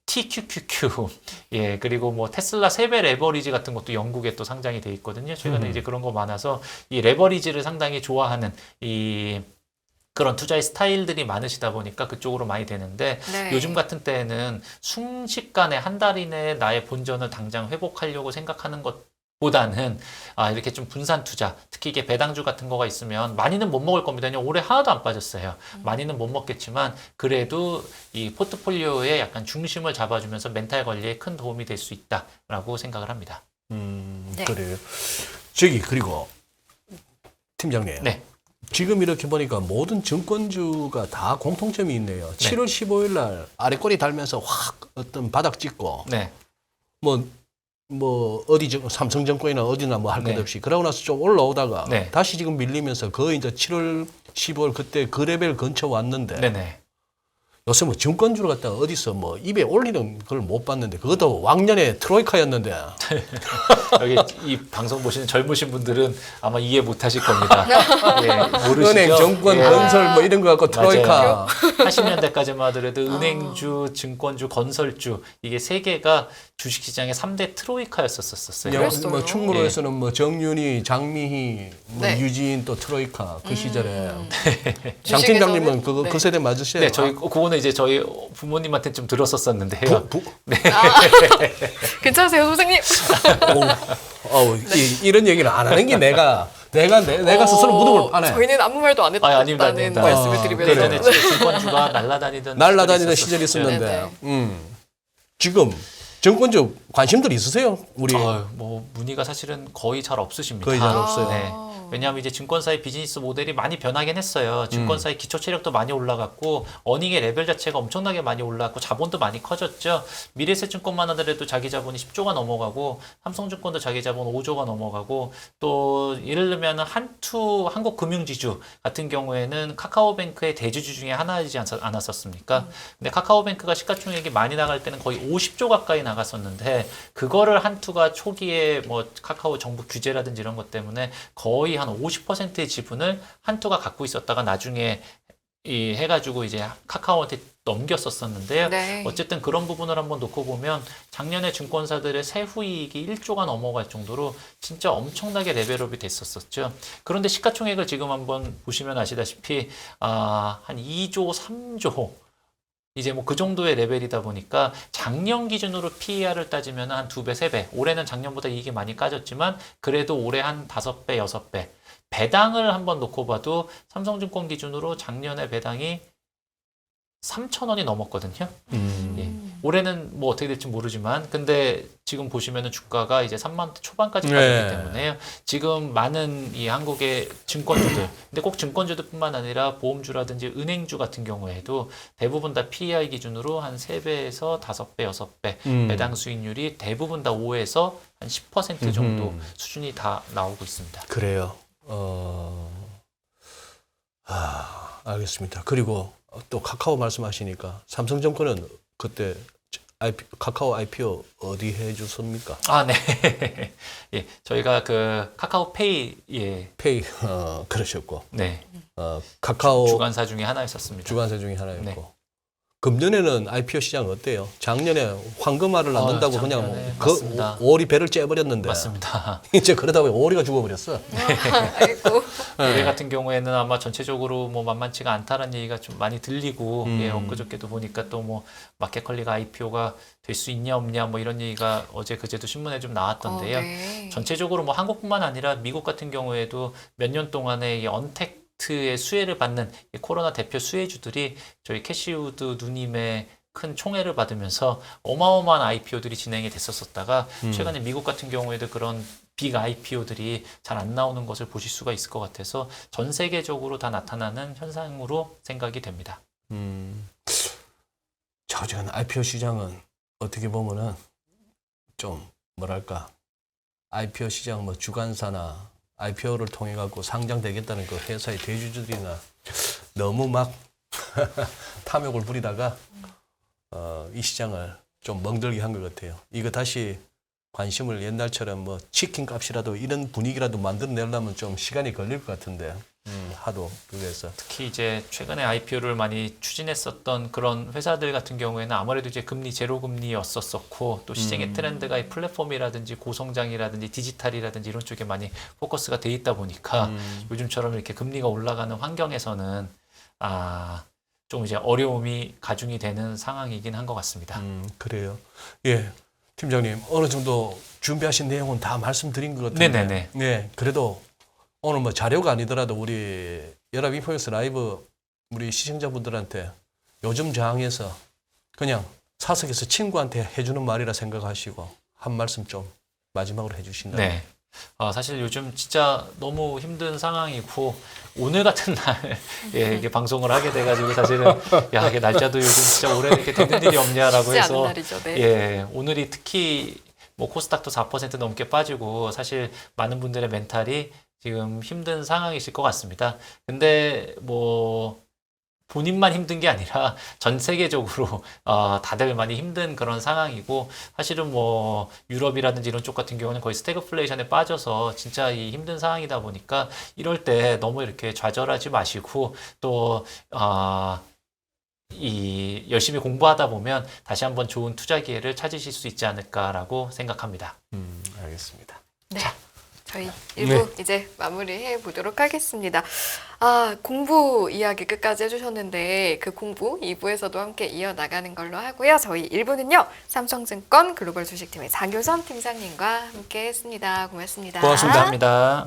TQQQ, 예, 그리고 뭐 테슬라 3배 레버리지 같은 것도 영국에 또 상장이 돼 있거든요. 최근에 이제 그런 거 많아서 이 레버리지를 상당히 좋아하는 그런 투자의 스타일들이 많으시다 보니까 그쪽으로 많이 되는데 네. 요즘 같은 때에는 순식간에 한 달 이내에 나의 본전을 당장 회복하려고 생각하는 것보다는 이렇게 좀 분산 투자, 특히 이게 배당주 같은 거가 있으면 많이는 못 먹을 겁니다. 올해 하나도 안 빠졌어요. 많이는 못 먹겠지만 그래도 이 포트폴리오의 약간 중심을 잡아주면서 멘탈 관리에 큰 도움이 될 수 있다라고 생각을 합니다. 네. 그래요. 저기 그리고 팀장님. 네. 지금 이렇게 보니까 모든 증권주가 다 공통점이 있네요. 7월 15일 날 아래 꼬리 달면서 확 어떤 바닥 찍고 네. 뭐 어디 삼성증권이나 어디나 뭐 할 것 네. 없이 그러고 나서 좀 올라오다가 네. 다시 지금 밀리면서 거의 이제 7월 15일 그때 그 레벨 근처 왔는데 네네. 요새 뭐 증권주를 갖다가 어디서 뭐 입에 올리는 걸 못 봤는데 그것도 왕년에 트로이카였는데 여기 이 방송 보시는 젊으신 분들은 아마 이해 못하실 겁니다. 예, 모르시죠? 은행, 정권, 예. 건설 뭐 이런 거 갖고 트로이카. 80년대까지만 하더라도 은행주, 증권주, 건설주 이게 세 개가 주식시장의 3대 트로이카였었어요. 그랬어요. 뭐 충무로에서는 뭐 정윤희, 장미희, 뭐 네. 유진 또 트로이카 그 시절에 장 주식에서는- 팀장님은 그 네. 세대 맞으세요? 네, 그거는 이제 저희 부모님한테 좀 들었었었는데요. 괜찮으세요, 선생님? 이런 얘기를 안 하는 게 내가 스스로 무릎을 파네. 저희는 아무 말도 안 아닙니다, 했다는 아닙니다. 말씀을 아, 드리면서 예전에 증권주가 날아다니던 날라다니는 시절이 있었는데, 네, 지금 정권주 관심들 있으세요? 우리 뭐 문의가 사실은 거의 잘 없으십니다. 거의 잘 없어요. 네. 왜냐하면 이제 증권사의 비즈니스 모델이 많이 변하긴 했어요. 증권사의 기초 체력도 많이 올라갔고 어닝의 레벨 자체가 엄청나게 많이 올라갔고 자본도 많이 커졌죠. 미래에셋증권만 하더라도 자기 자본이 10조가 넘어가고 삼성증권도 자기 자본 5조가 넘어가고 또 예를 들면 한국금융지주 같은 경우에는 카카오뱅크의 대주주 중에 하나이지 않았었습니까? 근데 카카오뱅크가 시가총액이 많이 나갈 때는 거의 50조 가까이 나갔었는데 그거를 한투가 초기에 뭐 카카오 정부 규제라든지 이런 것 때문에 거의 한 50%의 지분을 한투가 갖고 있었다가 나중에 해가지고 이제 카카오한테 넘겼었었는데요. 네. 어쨌든 그런 부분을 한번 놓고 보면 작년에 증권사들의 세후이익이 1조가 넘어갈 정도로 진짜 엄청나게 레벨업이 됐었었죠. 그런데 시가총액을 지금 한번 보시면 아시다시피 한 2조, 3조 이제 뭐 그 정도의 레벨이다 보니까 작년 기준으로 PER을 따지면 한 2배, 3배. 올해는 작년보다 이익이 많이 까졌지만 그래도 올해 한 5배, 6배. 배당을 한번 놓고 봐도 삼성증권 기준으로 작년에 배당이 3,000원이 넘었거든요. 예. 올해는 뭐 어떻게 될지 모르지만 근데 지금 보시면은 주가가 이제 3만 원대 초반까지 빠졌기 때문에요. 지금 많은 이 한국의 증권주들, 근데 꼭 증권주들뿐만 아니라 보험주라든지 은행주 같은 경우에도 대부분 다 PER 기준으로 한 3배에서 5배, 6배 배당 수익률이 대부분 다 5에서 한 10% 정도 수준이 다 나오고 있습니다. 그래요. 알겠습니다. 그리고 또 카카오 말씀하시니까 삼성증권은 그때 카카오 IPO 어디 해주습니까? 네. 예, 저희가 그 카카오페이 페이 그러셨고, 네. 카카오 주관사 중에 하나였었습니다. 주관사 중에 하나였고. 네. 금년에는 IPO 시장 어때요? 작년에 황금알을 낳는다고 그냥 작년에 그 맞습니다. 오리 배를 째버렸는데 맞습니다. 이제 그러다 보니 오리가 죽어버렸어. 아이고. 올해 같은 경우에는 아마 전체적으로 뭐 만만치가 않다라는 얘기가 좀 많이 들리고 엊그저께도 보니까 또 뭐 마켓컬리가 IPO가 될 수 있냐 없냐 뭐 이런 얘기가 어제 그제도 신문에 좀 나왔던데요. 네. 전체적으로 뭐 한국뿐만 아니라 미국 같은 경우에도 몇 년 동안에 이 언택트의 수혜를 받는 이 코로나 대표 수혜주들이 저희 캐시우드 누님의 큰 총애를 받으면서 어마어마한 IPO들이 진행이 됐었다가 최근에 미국 같은 경우에도 그런 빅 IPO들이 잘 안 나오는 것을 보실 수가 있을 것 같아서 전 세계적으로 다 나타나는 현상으로 생각이 됩니다. 저전 IPO 시장은 어떻게 보면은 좀 뭐랄까 IPO 시장 뭐 주관사나 IPO를 통해 갖고 상장되겠다는 그 회사의 대주주들이나 너무 막 탐욕을 부리다가 이 시장을 좀 멍들게 한 것 같아요. 이거 다시 관심을 옛날처럼 뭐 치킨 값이라도 이런 분위기라도 만들어내려면 좀 시간이 걸릴 것 같은데 하도 그래서 특히 이제 최근에 IPO를 많이 추진했었던 그런 회사들 같은 경우에는 아무래도 이제 금리 제로 금리였었고 또 시장의 트렌드가 이 플랫폼이라든지 고성장이라든지 디지털이라든지 이런 쪽에 많이 포커스가 돼 있다 보니까 요즘처럼 이렇게 금리가 올라가는 환경에서는 좀 이제 어려움이 가중이 되는 상황이긴 한 것 같습니다. 그래요. 예, 팀장님 어느 정도 준비하신 내용은 다 말씀드린 것 같은데. 네네네. 네, 그래도 오늘 뭐 자료가 아니더라도 우리 연합인포엑스 라이브 우리 시청자분들한테 요즘 상황에서 그냥 사석에서 친구한테 해주는 말이라 생각하시고 한 말씀 좀 마지막으로 해주신다면. 네. 사실 요즘 진짜 너무 힘든 상황이고 오늘 같은 날 예, 이게 방송을 하게 돼가지고 사실은 야 이게 날짜도 요즘 진짜 올해 이렇게 되는 일이 없냐라고 쉽지 않은 해서 날이죠. 네. 예 오늘이 특히 뭐 코스닥도 4% 넘게 빠지고 사실 많은 분들의 멘탈이 지금 힘든 상황이실 것 같습니다. 근데 뭐 본인만 힘든 게 아니라 전 세계적으로 다들 많이 힘든 그런 상황이고 사실은 뭐 유럽이라든지 이런 쪽 같은 경우는 거의 스태그플레이션에 빠져서 진짜 이 힘든 상황이다 보니까 이럴 때 너무 이렇게 좌절하지 마시고 또 이 열심히 공부하다 보면 다시 한번 좋은 투자 기회를 찾으실 수 있지 않을까라고 생각합니다. 알겠습니다. 네. 저희 1부 이제 마무리해 보도록 하겠습니다. 공부 이야기 끝까지 해주셨는데 그 공부 2부에서도 함께 이어나가는 걸로 하고요. 저희 1부는요. 삼성증권 글로벌 주식팀의 장효선 팀장님과 함께 했습니다. 고맙습니다. 고맙습니다. 감사합니다.